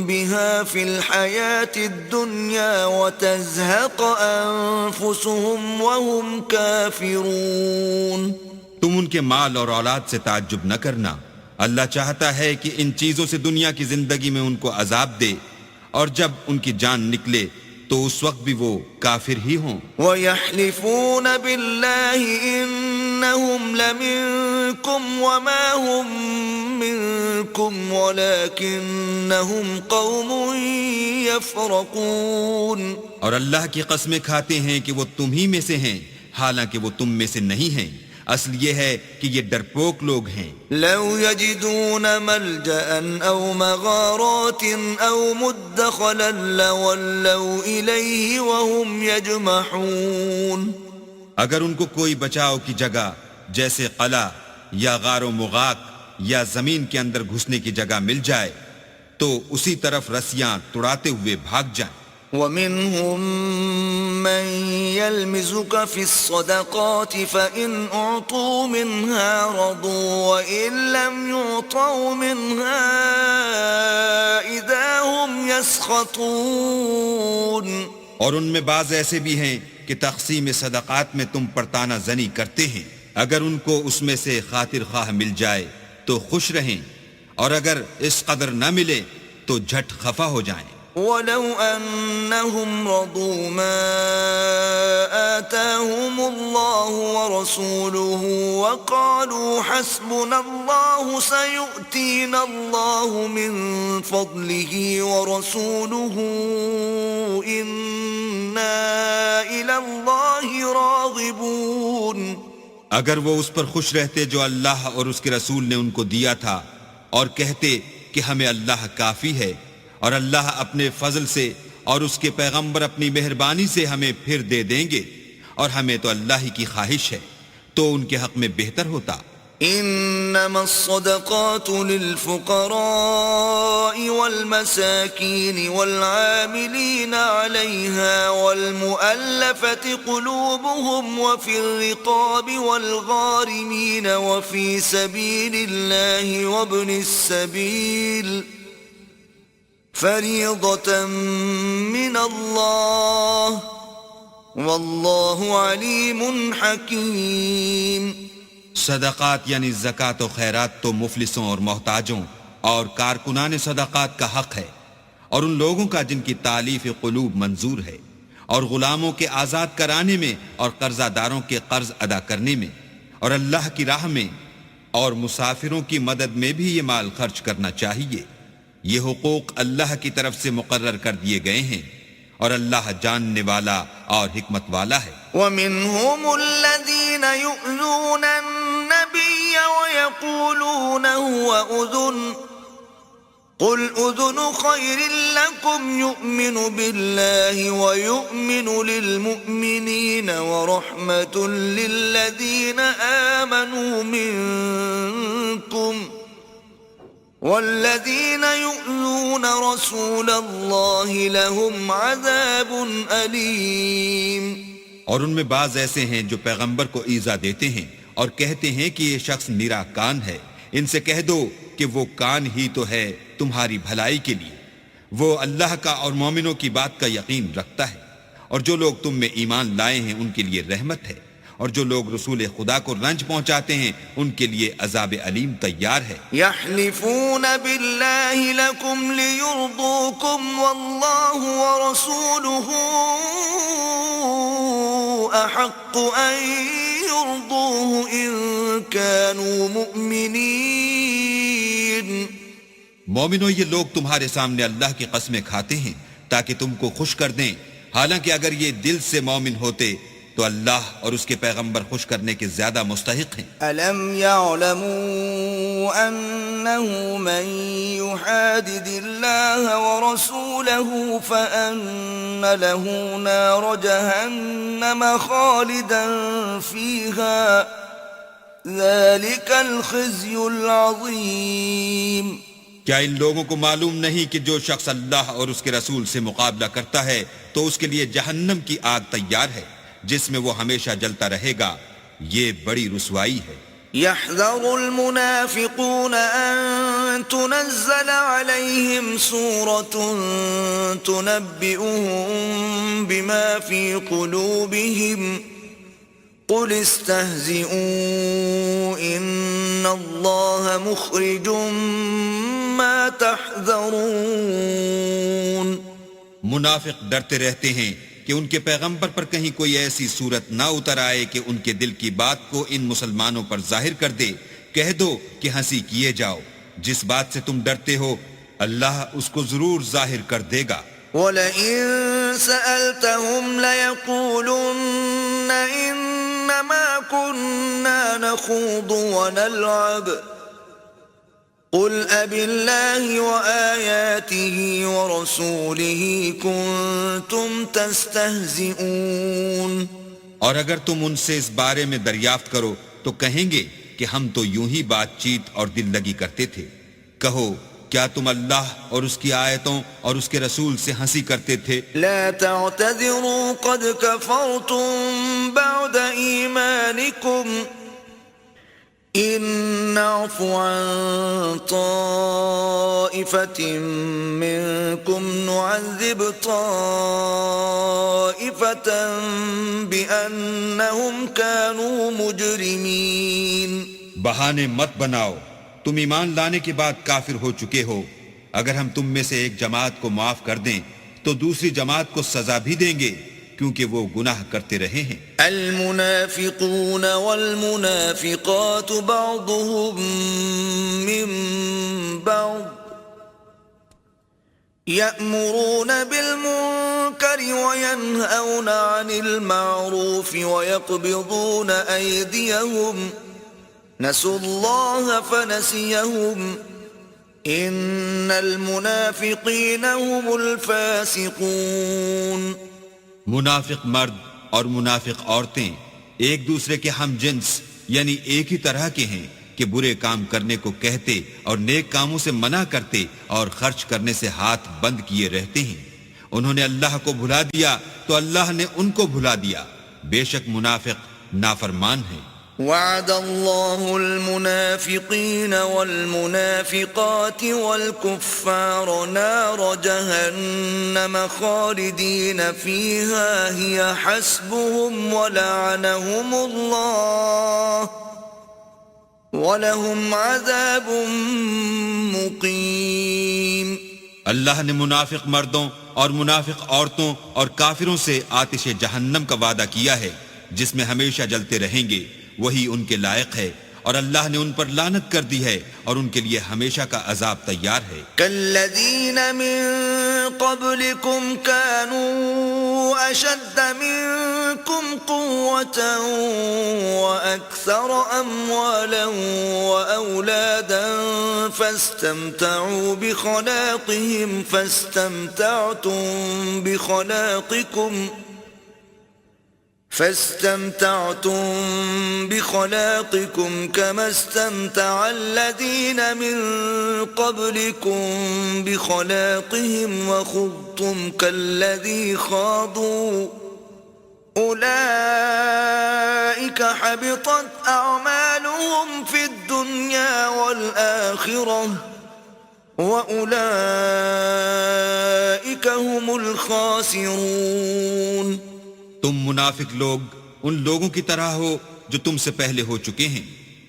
بها في الحياة الدنيا وتزهق أنفسهم وهم كافرون. تم ان کے مال اور اولاد سے تعجب نہ کرنا، اللہ چاہتا ہے کہ ان چیزوں سے دنیا کی زندگی میں ان کو عذاب دے، اور جب ان کی جان نکلے تو اس وقت بھی وہ کافر ہی ہوں. وَيَحْلِفُونَ بِاللَّهِ إِنَّهُمْ لَمِنكُمْ وَمَا هُمْ مِنكُمْ وَلَكِنَّهُمْ قَوْمٌ يَفْرَقُونَ. اور اللہ کی قسمیں کھاتے ہیں کہ وہ تم ہی میں سے ہیں، حالانکہ وہ تم میں سے نہیں ہیں. اصل یہ ہے کہ یہ ڈرپوک لوگ ہیں. لو يجدون ملجأ أو مغارات أو مدخلا لولوا إليه وهم يجمحون. اگر ان کو کوئی بچاؤ کی جگہ جیسے قلعہ یا غار و مغاق یا زمین کے اندر گھسنے کی جگہ مل جائے تو اسی طرف رسیاں توڑاتے ہوئے بھاگ جائیں. ومنهم من يلمزك في الصدقات فإن أعطوا منها رضوا وإن لم يعطوا منها إذا هم يسخطون. اور ان میں بعض ایسے بھی ہیں کہ تقسیم صدقات میں تم پر طعنہ زنی کرتے ہیں، اگر ان کو اس میں سے خاطر خواہ مل جائے تو خوش رہیں، اور اگر اس قدر نہ ملے تو جھٹ خفا ہو جائیں. ولو أنهم رضوا ما آتاهم الله ورسوله وقالوا حسبنا الله سيؤتينا الله من فضله ورسوله إنا إلى الله راغبون. اگر وہ اس پر خوش رہتے جو اللہ اور اس کے رسول نے ان کو دیا تھا، اور کہتے کہ ہمیں اللہ کافی ہے، اور اللہ اپنے فضل سے اور اس کے پیغمبر اپنی مہربانی سے ہمیں پھر دے دیں گے، اور ہمیں تو اللہ ہی کی خواہش ہے، تو ان کے حق میں بہتر ہوتا. انما الصدقات للفقراء والمساكين والعاملين عليها والمؤلفة قلوبهم وفي الرقاب والغارمين وفي سبيل الله وابن السبيل فریضة من اللہ واللہ علیم حکیم. صدقات یعنی زکوٰۃ و خیرات تو مفلسوں اور محتاجوں اور کارکنان صدقات کا حق ہے، اور ان لوگوں کا جن کی تالیف قلوب منظور ہے، اور غلاموں کے آزاد کرانے میں اور قرضہ داروں کے قرض ادا کرنے میں، اور اللہ کی راہ میں اور مسافروں کی مدد میں بھی یہ مال خرچ کرنا چاہیے. یہ حقوق اللہ کی طرف سے مقرر کر دیے گئے ہیں، اور اللہ جاننے والا اور حکمت والا ہے. وَمِنْهُمُ الَّذِينَ يُؤْذُونَ النَّبِيَّ وَيَقُولُونَ هُوَ أُذُنٌ قُلْ أُذُنُ خَيْرٍ لَكُمْ يُؤْمِنُ بِاللَّهِ وَيُؤْمِنُ لِلْمُؤْمِنِينَ وَرَحْمَةٌ لِلَّذِينَ آمَنُوا مِنْكُمْ والذین یؤذون رسول اللہ لهم عذاب علیم. اور ان میں بعض ایسے ہیں جو پیغمبر کو ایذا دیتے ہیں اور کہتے ہیں کہ یہ شخص نرا کان ہے. ان سے کہہ دو کہ وہ کان ہی تو ہے تمہاری بھلائی کے لیے، وہ اللہ کا اور مومنوں کی بات کا یقین رکھتا ہے، اور جو لوگ تم میں ایمان لائے ہیں ان کے لیے رحمت ہے، اور جو لوگ رسول خدا کو رنج پہنچاتے ہیں ان کے لیے عذاب علیم تیار ہے. یحلفون باللہ لکم لیرضوکم واللہ ورسولہ احق ان ليرضوه إن كانوا مؤمنين. مومنو، یہ لوگ تمہارے سامنے اللہ کی قسمیں کھاتے ہیں تاکہ تم کو خوش کر دیں، حالانکہ اگر یہ دل سے مومن ہوتے تو اللہ اور اس کے پیغمبر خوش کرنے کے زیادہ مستحق ہیں۔ أَلَمْ يَعْلَمُوا أَنَّهُ مَن يُحَادِدِ اللَّهَ وَرَسُولَهُ فَأَنَّ لَهُ نَارَ جَهَنَّمَ خَالِدًا فِيهَا ذَلِكَ الْخِزْيُ الْعَظِيمُ۔ کیا ان لوگوں کو معلوم نہیں کہ جو شخص اللہ اور اس کے رسول سے مقابلہ کرتا ہے تو اس کے لیے جہنم کی آگ تیار ہے جس میں وہ ہمیشہ جلتا رہے گا، یہ بڑی رسوائی ہے۔ يحذر المنافقون أن تنزل عليهم سورة تنبئهم بما في قلوبهم قل استهزئوا إن الله مخرج ما تحذرون۔ منافق ڈرتے رہتے ہیں کہ ان کے پیغمبر پر کہیں کوئی ایسی صورت نہ اتر آئے کہ ان کے دل کی بات کو ان مسلمانوں پر ظاہر کر دے۔ کہہ دو کہ ہنسی کیے جاؤ، جس بات سے تم ڈرتے ہو اللہ اس کو ضرور ظاہر کر دے گا۔ وَلَئِن سَأَلْتَهُمْ لَيَقُولُنَّ إِنَّمَا كُنَّا نَخُوضُ وَنَلْعَبُ قُلْ أَبِاللَّهِ وَآيَاتِهِ وَرَسُولِهِ كُنتُمْ تَسْتَهْزِئُونَ۔ اور اگر تم ان سے اس بارے میں دریافت کرو تو کہیں گے کہ ہم تو یوں ہی بات چیت اور دل لگی کرتے تھے۔ کہو کیا تم اللہ اور اس کی آیتوں اور اس کے رسول سے ہنسی کرتے تھے؟ لا تعتذروا قد كفرتم بعد ایمانکم ان نعفو عن طائفة منكم نعذب طائفة بأنهم كانوا مجرمين۔ بہانے مت بناؤ، تم ایمان لانے کے بعد کافر ہو چکے ہو۔ اگر ہم تم میں سے ایک جماعت کو معاف کر دیں تو دوسری جماعت کو سزا بھی دیں گے کیونکہ وہ گناہ کرتے رہے ہیں۔ المنافقون والمنافقات بعضهم من بعض يأمرون بالمنكر وينهون عن المعروف ويقبضون أيديهم نسوا الله فنسيهم إن المنافقين هم الفاسقون۔ منافق مرد اور منافق عورتیں ایک دوسرے کے ہم جنس یعنی ایک ہی طرح کے ہیں کہ برے کام کرنے کو کہتے اور نیک کاموں سے منع کرتے اور خرچ کرنے سے ہاتھ بند کیے رہتے ہیں۔ انہوں نے اللہ کو بھلا دیا تو اللہ نے ان کو بھلا دیا، بے شک منافق نافرمان ہیں۔ وعد الله المنافقين والمنافقات والكفار نار جهنم خالدين فيها هي حسبهم ولعنهم الله ولهم عذاب مقيم۔ اللہ نے منافق مردوں اور منافق عورتوں اور کافروں سے آتش جہنم کا وعدہ کیا ہے جس میں ہمیشہ جلتے رہیں گے، وہی ان کے لائق ہے، اور اللہ نے ان پر لعنت کر دی ہے اور ان کے لیے ہمیشہ کا عذاب تیار ہے۔ كالذين من قبلكم كانوا أشد منكم قوة وأكثر أموالا وأولادا فاستمتعوا بخلاقكم كما استمتع الذين من قبلكم بخلاقهم وخضتم كالذي خاضوا أولئك حبطت أعمالهم في الدنيا والآخرة وأولئك هم الخاسرون۔ تم منافق لوگ ان لوگوں کی طرح ہو جو تم سے پہلے ہو چکے ہیں،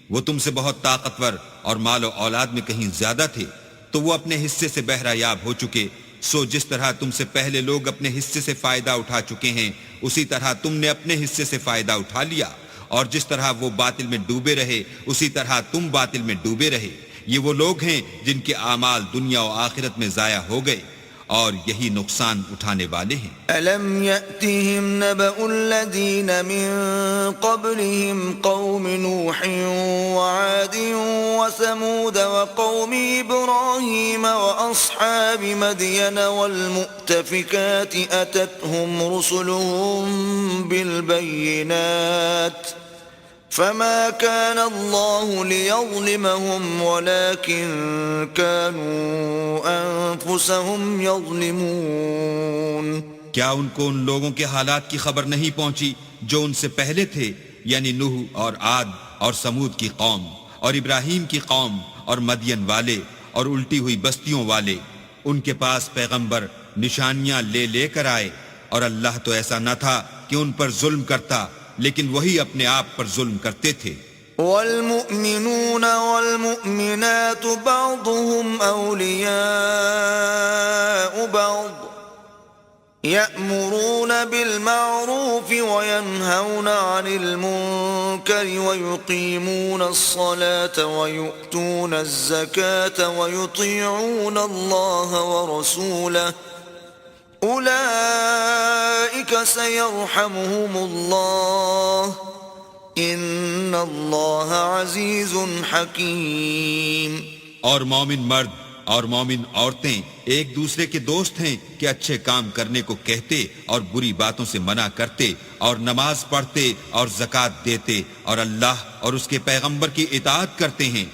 وہ تم سے بہت طاقتور اور مال و اولاد میں کہیں زیادہ تھے تو وہ اپنے حصے سے بہرہ یاب ہو چکے۔ سو جس طرح تم سے پہلے لوگ اپنے حصے سے فائدہ اٹھا چکے ہیں اسی طرح تم نے اپنے حصے سے فائدہ اٹھا لیا، اور جس طرح وہ باطل میں ڈوبے رہے اسی طرح تم باطل میں ڈوبے رہے. یہ وہ لوگ ہیں جن کے اعمال دنیا و آخرت میں ضائع ہو گئے اور یہی نقصان اٹھانے والے ہیں. ألم يأتهم نبأ الذين من قبلهم قوم نوح وعاد وثمود وقوم إبراهيم وأصحاب مدين والمؤتفكات أتتهم رسلهم بالبينات فما كان الله ليظلمهم ولكن كانوا أنفسهم يظلمون. کیا ان کو ان لوگوں کے حالات کی خبر نہیں پہنچی جو ان سے پہلے تھے، یعنی نوح اور عاد اور سمود کی قوم اور ابراہیم کی قوم اور مدین والے اور الٹی ہوئی بستیوں والے؟ ان کے پاس پیغمبر نشانیاں لے لے کر آئے، اور اللہ تو ایسا نہ تھا کہ ان پر ظلم کرتا، لیکن وہی اپنے آپ پر ظلم کرتے تھے. والمؤمنون والمؤمنات بعضهم أولياء بعض يأمرون بالمعروف وينهون عن المنكر ويقيمون الصلاة ويؤتون الزكاة ويطيعون الله ورسوله أولئك سيرحمهم الله إن الله عزيز حكيم. اور مومن مرد اور مومن عورتیں ایک دوسرے کے دوست ہیں کہ اچھے کام کرنے کو کہتے اور بری باتوں سے منع کرتے اور نماز پڑھتے اور زکوٰۃ دیتے اور اللہ اور اس کے پیغمبر کی اطاعت کرتے ہیں.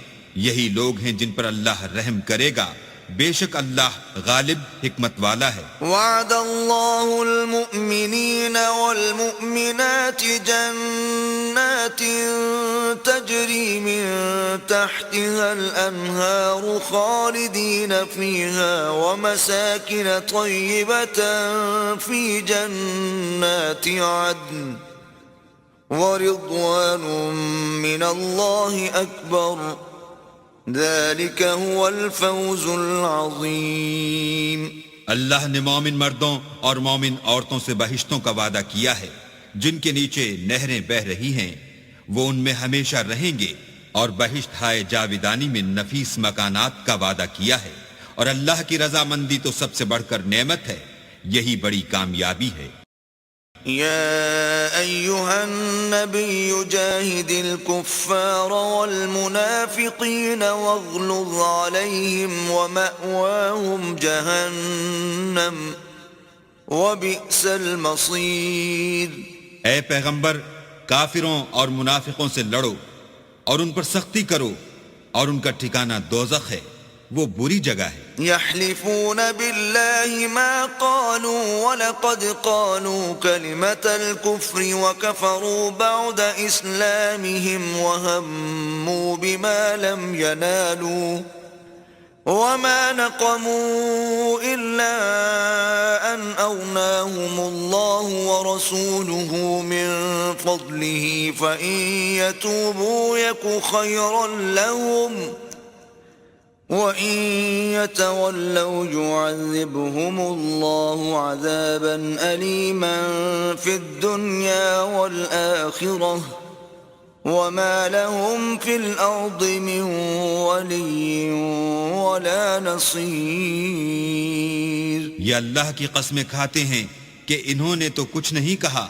یہی لوگ ہیں جن پر اللہ رحم کرے گا، بے شک اللہ غالب حکمت والا ہے. وعد الله المؤمنين والمؤمنات جنات تجري من تحتها الأنهار خالدين فيها ومساكن طيبة في جنات عدن ورضوان من الله أكبر ذلك هو الفوز العظيم. اللہ نے مومن مردوں اور مومن عورتوں سے بہشتوں کا وعدہ کیا ہے جن کے نیچے نہریں بہہ رہی ہیں، وہ ان میں ہمیشہ رہیں گے، اور بہشت ہائے جاویدانی میں نفیس مکانات کا وعدہ کیا ہے، اور اللہ کی رضامندی تو سب سے بڑھ کر نعمت ہے، یہی بڑی کامیابی ہے. يا أيها النبي جاهد الكفار والمنافقين واغلظ عليهم ومأواهم جهنم وبئس المصير. اے پیغمبر، کافروں اور منافقوں سے لڑو اور ان پر سختی کرو، اور ان کا ٹھکانہ دوزخ ہے، وہ بری جگہ ہے. يحلفون بالله ما قالوا ولقد قالوا كلمة الكفر وكفروا بعد إسلامهم وهموا بما لم ينالوا وما نقموا إلا أن أغناهم الله ورسوله من فضله فإن يتوبوا يك خيرا لهم وَإِن يَتَوَلَّوْا يُعَذِّبْهُمُ اللَّهُ عَذَابًا أَلِيمًا فِي الدُّنْيَا وَالْآخِرَةِ وَمَا لَهُمْ فِي الْأَرْضِ مِنْ وَلِيٍّ وَلَا نَصِيرٍ. یہ اللہ کی قسمیں کھاتے ہیں کہ انہوں نے تو کچھ نہیں کہا،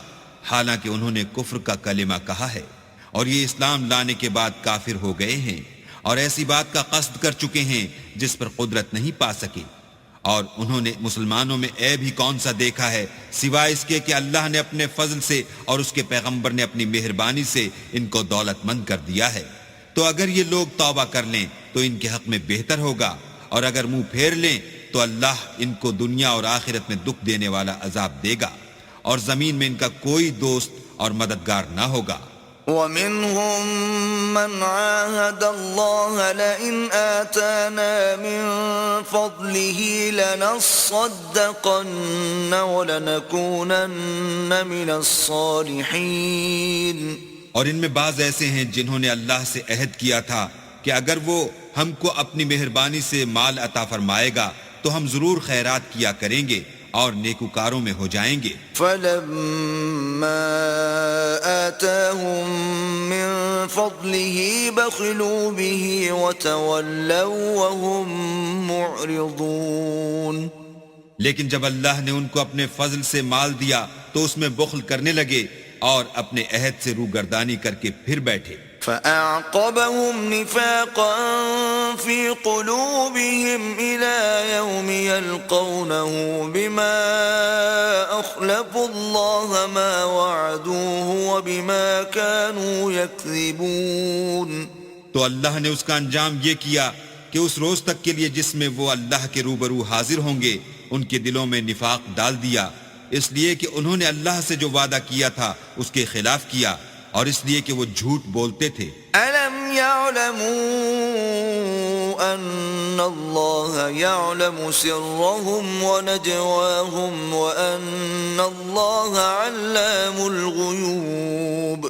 حالانکہ انہوں نے کفر کا کلمہ کہا ہے، اور یہ اسلام لانے کے بعد کافر ہو گئے ہیں، اور ایسی بات کا قصد کر چکے ہیں جس پر قدرت نہیں پا سکے. اور انہوں نے مسلمانوں میں عیب ہی کون سا دیکھا ہے سوائے اس کے کہ اللہ نے اپنے فضل سے اور اس کے پیغمبر نے اپنی مہربانی سے ان کو دولت مند کر دیا ہے. تو اگر یہ لوگ توبہ کر لیں تو ان کے حق میں بہتر ہوگا، اور اگر منہ پھیر لیں تو اللہ ان کو دنیا اور آخرت میں دکھ دینے والا عذاب دے گا، اور زمین میں ان کا کوئی دوست اور مددگار نہ ہوگا. وَمِنْهُمْ مَنْ عَاهَدَ اللَّهَ لَئِنْ آتَانَا مِنْ فَضْلِهِ لَنَصَّدَّقَنَّ وَلَنَكُونَنَّ مِنَ الصَّالِحِينَ. اور ان میں بعض ایسے ہیں جنہوں نے اللہ سے عہد کیا تھا کہ اگر وہ ہم کو اپنی مہربانی سے مال عطا فرمائے گا تو ہم ضرور خیرات کیا کریں گے اور نیکوکاروں میں ہو جائیں گے. فَلَمَّا آتَاهُمْ فضله بخلوا به وتولوا وهم معرضون. لیکن جب اللہ نے ان کو اپنے فضل سے مال دیا تو اس میں بخل کرنے لگے اور اپنے عہد سے روگردانی کر کے پھر بیٹھے. فأعقبهم نفاقا في قلوبهم إلى يوم يلقونه بما أخلفوا الله ما وعدوه وبما كانوا يكذبون. تو اللہ نے اس کا انجام یہ کیا کہ اس روز تک کے لیے جس میں وہ اللہ کے روبرو حاضر ہوں گے ان کے دلوں میں نفاق ڈال دیا، اس لیے کہ انہوں نے اللہ سے جو وعدہ کیا تھا اس کے خلاف کیا، اور اس لیے کہ وہ جھوٹ بولتے تھے. أَلَمْ يَعْلَمُوا أَنَّ اللَّهَ يَعْلَمُ سِرَّهُمْ وَنَجْوَاهُمْ وَأَنَّ اللَّهَ عَلَّامُ الْغُيُوبِ.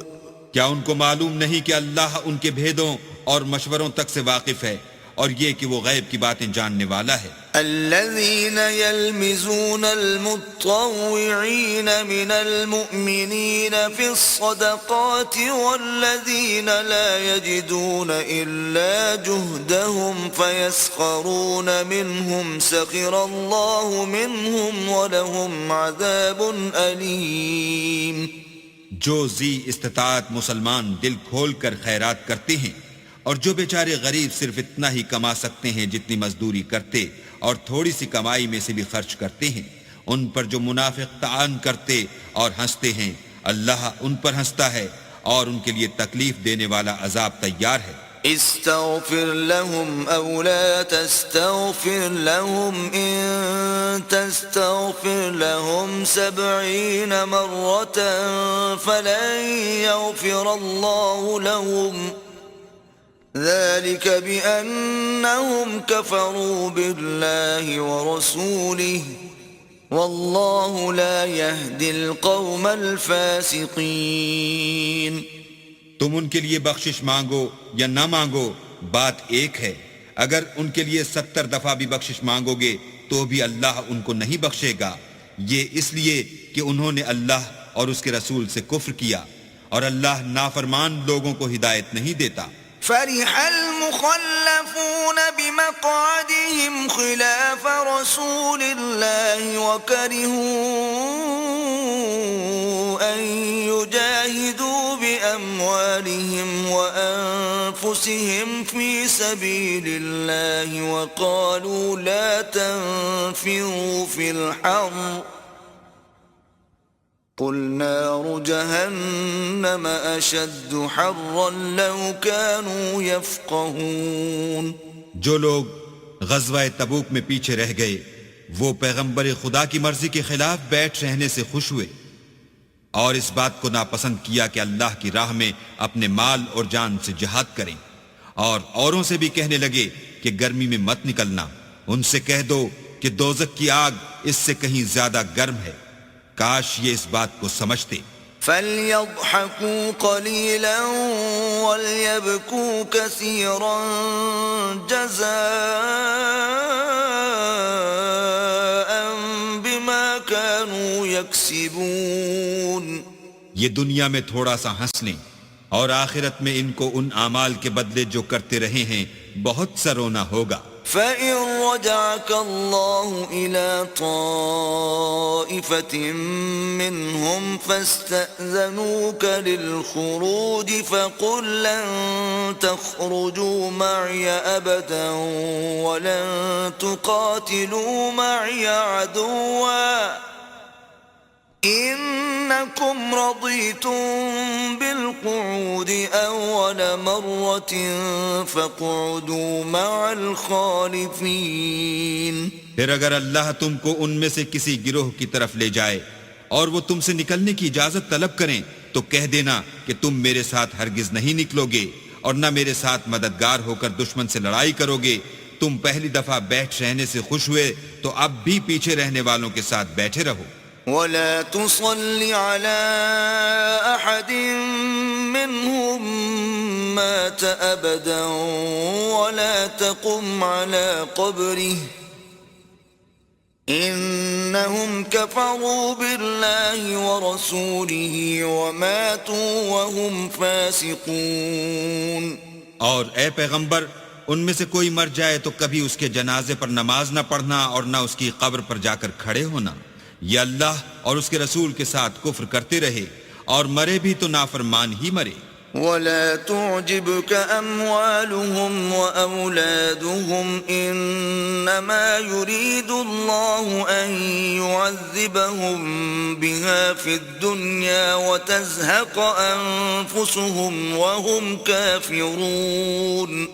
کیا ان کو معلوم نہیں کہ اللہ ان کے بھیدوں اور مشوروں تک سے واقف ہے، اور یہ کہ وہ غیب کی باتیں جاننے والا ہے. الذين يلمزون المطوعين من المؤمنين في الصدقات والذين لا يجدون إلا جهدهم فيسخرون منهم سخر الله منهم ولهم عذاب أليم. جو ذی استطاعت مسلمان دل کھول کر خیرات کرتے ہیں، اور جو بیچارے غریب صرف اتنا ہی کما سکتے ہیں جتنی مزدوری کرتے اور تھوڑی سی کمائی میں سے بھی خرچ کرتے ہیں، ان پر جو منافق طعن کرتے اور ہنستے ہیں، اللہ ان پر ہنستا ہے اور ان کے لیے تکلیف دینے والا عذاب تیار ہے. استغفر لهم او لا تستغفر لهم ان تستغفر لهم 70 مرة فلن يغفر الله لهم ذلك بأنهم كفروا بالله ورسوله والله لا يهدي القوم الفاسقين. تم ان کے لیے بخشش مانگو یا نہ مانگو، بات ایک ہے. اگر ان کے لیے 70 دفعہ بھی بخشش مانگو گے تو بھی اللہ ان کو نہیں بخشے گا، یہ اس لیے کہ انہوں نے اللہ اور اس کے رسول سے کفر کیا، اور اللہ نافرمان لوگوں کو ہدایت نہیں دیتا. فرح المخلفون بمقعدهم خلاف رسول الله وكرهوا أن يجاهدوا بأموالهم وأنفسهم في سبيل الله وقالوا لا تنفروا في الحر قل نار جهنم أشد حرا لو كانوا يفقهون. جو لوگ غزوہ تبوک میں پیچھے رہ گئے وہ پیغمبر خدا کی مرضی کے خلاف بیٹھ رہنے سے خوش ہوئے اور اس بات کو ناپسند کیا کہ اللہ کی راہ میں اپنے مال اور جان سے جہاد کریں، اور اوروں سے بھی کہنے لگے کہ گرمی میں مت نکلنا. ان سے کہہ دو کہ دوزخ کی آگ اس سے کہیں زیادہ گرم ہے. کاش یہ اس بات کو سمجھتے. فَلْيَضْحَكُوا قَلِيلًا وَلْيَبْكُوا كَثِيرًا جَزَاءً بِمَا كَانُوا يَكْسِبُونَ. یہ دنیا میں تھوڑا سا ہنس لیں اور آخرت میں ان کو ان اعمال کے بدلے جو کرتے رہے ہیں بہت سا رونا ہوگا. فَإِن رَّجَعَكَ اللَّهُ إِلَىٰ طَائِفَةٍ مِّنْهُمْ فَاسْتَأْذَنُوكَ لِلْخُرُوجِ فَقُل لَّن تَخْرُجُوا مَعِيَ أَبَدًا وَلَن تُقَاتِلُوا مَعِيَ عَدُوًّا إنكم رضيتم بالقعود أول مرة فاقعدوا مع الخالفين. پھر اگر اللہ تم کو ان میں سے کسی گروہ کی طرف لے جائے اور وہ تم سے نکلنے کی اجازت طلب کریں تو کہہ دینا کہ تم میرے ساتھ ہرگز نہیں نکلو گے اور نہ میرے ساتھ مددگار ہو کر دشمن سے لڑائی کرو گے. تم پہلی دفعہ بیٹھ رہنے سے خوش ہوئے تو اب بھی پیچھے رہنے والوں کے ساتھ بیٹھے رہو. ولا تصل على أحد منهم مات أبدا ولا تقم على قبره إنهم كفروا بالله ورسوله وماتوا وهم فاسقون. اور اے پیغمبر ان میں سے کوئی مر جائے تو کبھی اس کے جنازے پر نماز نہ پڑھنا اور نہ اس کی قبر پر جا کر کھڑے ہونا. یہ اللہ اور اس کے رسول کے ساتھ کفر کرتے رہے اور مرے بھی تو نافرمان ہی مرے. ولا تعجبك أموالهم وأولادهم إنما يريد الله أن يعذبهم بها في الدنيا وتزهق أنفسهم وهم كافرون.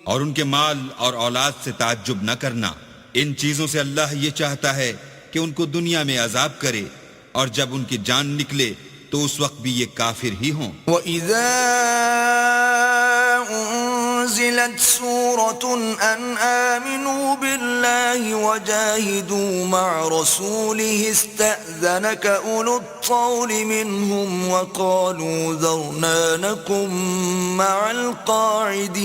اور ان کے مال اور اولاد سے تعجب نہ کرنا. ان چیزوں سے اللہ یہ چاہتا ہے کہ ان کو دنیا میں عذاب کرے اور جب ان کی جان نکلے تو اس وقت بھی یہ کافر ہی ہوں. وَإِذَا أُنزِلَتْ سُورَةٌ أَنْ آمِنُوا بِاللَّهِ وَجَاهِدُوا مَعَ رَسُولِهِ اسْتَأْذَنَكَ أُولُو الطَّوْلِ مِنْهُمْ وَقَالُوا ذَرْنَا نَكُن مَّعَ الْقَاعِدِينَ.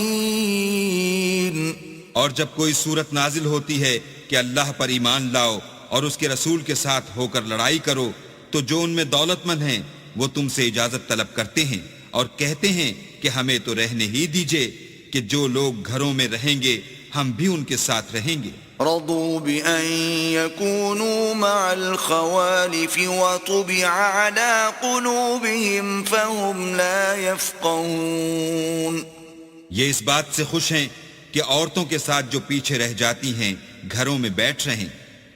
اور جب کوئی صورت نازل ہوتی ہے کہ اللہ پر ایمان لاؤ اور اس کے رسول کے ساتھ ہو کر لڑائی کرو تو جو ان میں دولت مند ہیں وہ تم سے اجازت طلب کرتے ہیں اور کہتے ہیں کہ ہمیں تو رہنے ہی دیجئے کہ جو لوگ گھروں میں رہیں گے ہم بھی ان کے ساتھ رہیں گے. رضوا بأن يكونوا مع الخوالف وطبع على قلوبهم فهم لا يفقهون. یہ اس بات سے خوش ہیں کہ عورتوں کے ساتھ جو پیچھے رہ جاتی ہیں گھروں میں بیٹھ رہیں.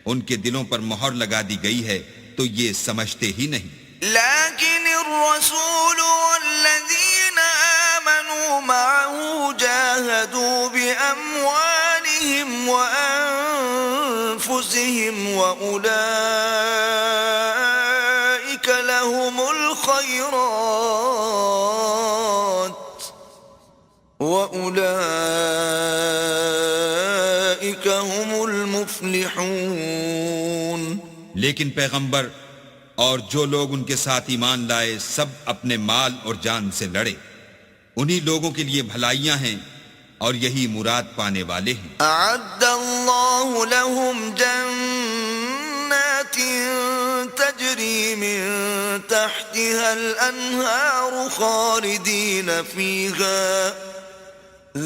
ان کے دلوں پر مہر لگا دی گئی ہے تو یہ سمجھتے ہی نہیں. لیکن الرسول والذین آمنوا معه جاہدوا بأموالهم وأنفسهم وأولئك لهم الخيرات وأولئك هم المفلحون. لیکن پیغمبر اور جو لوگ ان کے ساتھ ایمان لائے سب اپنے مال اور جان سے لڑے. انہی لوگوں کے لیے بھلائیاں ہیں اور یہی مراد پانے والے ہیں. اعد اللہ لهم جنات تجری من تحتها الانہار خالدین فیہا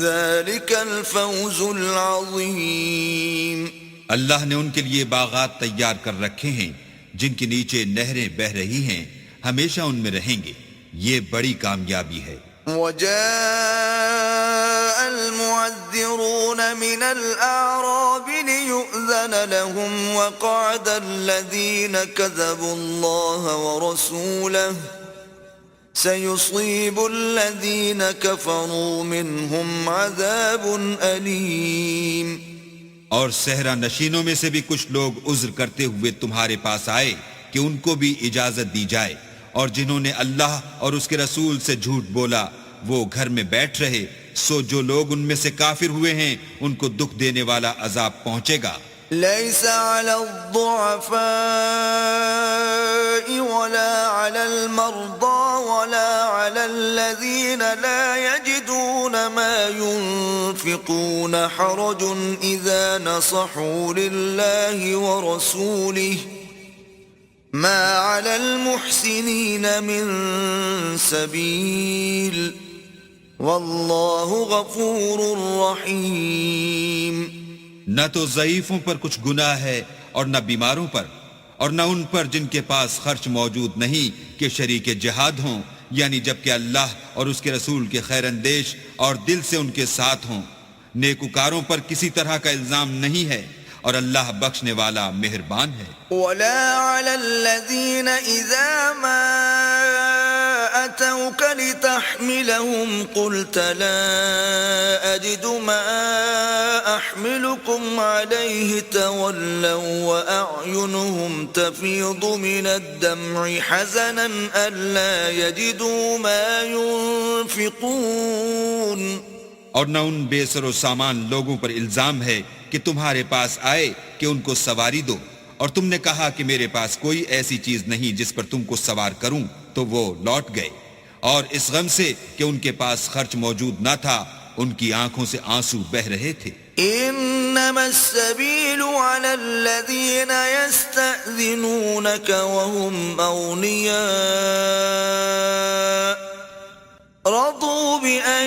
ذلك الفوز العظیم. اللہ نے ان کے لیے باغات تیار کر رکھے ہیں جن کے نیچے نہریں بہ رہی ہیں, ہمیشہ ان میں رہیں گے. یہ بڑی کامیابی ہے. وجاء المعذرون من الأعراب ليؤذن لهم وقعد الذين كذبوا الله ورسوله سيصيب الذين كفروا منهم عذاب أليم. اور صحرا نشینوں میں سے بھی کچھ لوگ عذر کرتے ہوئے تمہارے پاس آئے کہ ان کو بھی اجازت دی جائے, اور جنہوں نے اللہ اور اس کے رسول سے جھوٹ بولا وہ گھر میں بیٹھ رہے, سو جو لوگ ان میں سے کافر ہوئے ہیں ان کو دکھ دینے والا عذاب پہنچے گا. ليس على الضعفاء ولا على المرضى ولا على الذين لا يجدون ما ينفقون حرج إذا نصحوا لله ورسوله ما على المحسنين من سبيل والله غفور رحيم. نہ تو ضعیفوں پر کچھ گناہ ہے اور نہ بیماروں پر, اور نہ ان پر جن کے پاس خرچ موجود نہیں کہ شریک جہاد ہوں, یعنی جبکہ اللہ اور اس کے رسول کے خیر اندیش اور دل سے ان کے ساتھ ہوں. نیکوکاروں پر کسی طرح کا الزام نہیں ہے اور اللہ بخشنے والا مہربان ہے. ولا على الذين إذا ما أتوك لتحملهم قلت لا أجد ما أحملكم عليه تولوا وأعينهم تفيض من الدمع حزنا ألا يجدوا ما ينفقون. اور نہ ان بے سر و سامان لوگوں پر الزام ہے کہ تمہارے پاس آئے کہ ان کو سواری دو, اور تم نے کہا کہ میرے پاس کوئی ایسی چیز نہیں جس پر تم کو سوار کروں, تو وہ لوٹ گئے. اور اس غم سے کہ ان کے پاس خرچ موجود نہ تھا ان کی آنکھوں سے آنسو بہ رہے تھے. إنما السبيل على الذين يستأذنونك وهم أغنياء رضوا بأن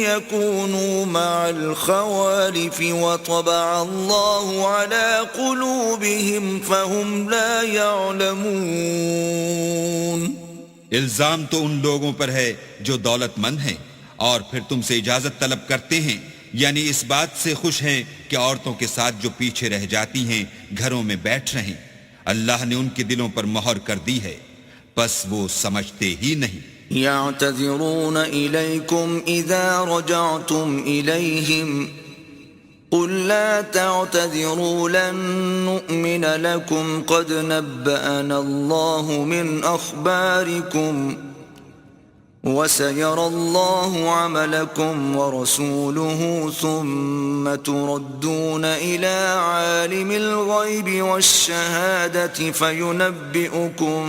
يكونوا مع الخوالف وطبع الله على قلوبهم فهم لا يعلمون. الزام تو ان لوگوں پر ہے جو دولت مند ہیں اور پھر تم سے اجازت طلب کرتے ہیں، یعنی اس بات سے خوش ہیں کہ عورتوں کے ساتھ جو پیچھے رہ جاتی ہیں گھروں میں بیٹھ رہیں. اللہ نے ان کے دلوں پر مہر کر دی ہے، پس وہ سمجھتے ہی نہیں. يعتذرون إليكم إذا رجعتم إليهم قل لا تعتذروا لن نؤمن لكم قد نبأنا الله من أخباركم وسيرى الله عملكم ورسوله ثم تردون إلى عالم الغيب والشهادة فينبئكم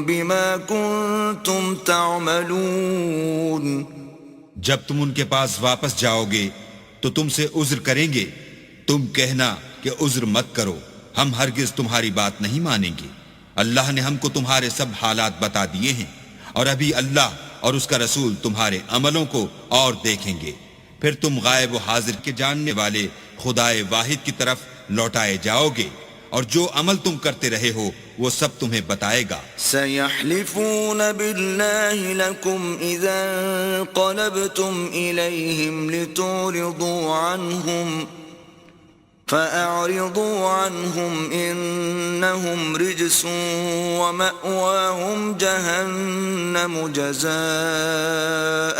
بما كنتم تعملون. جب تم ان کے پاس واپس جاؤ گے تو تم سے عذر کریں گے، تم کہنا کہ عذر مت کرو، ہم ہرگز تمہاری بات نہیں مانیں گے. اللہ نے ہم کو تمہارے سب حالات بتا دیے ہیں، اور ابھی اللہ اور اس کا رسول تمہارے عملوں کو اور دیکھیں گے. پھر تم غائب و حاضر کے جاننے والے خدائے واحد کی طرف لوٹائے جاؤ گے، اور جو عمل تم کرتے رہے ہو وہ سب تمہیں بتائے گا. سيحلفون بالله لكم إذا انقلبتم إليهم لتعرضوا عنهم فأعرضوا عنهم إنهم رجس ومأواهم جهنم جزاء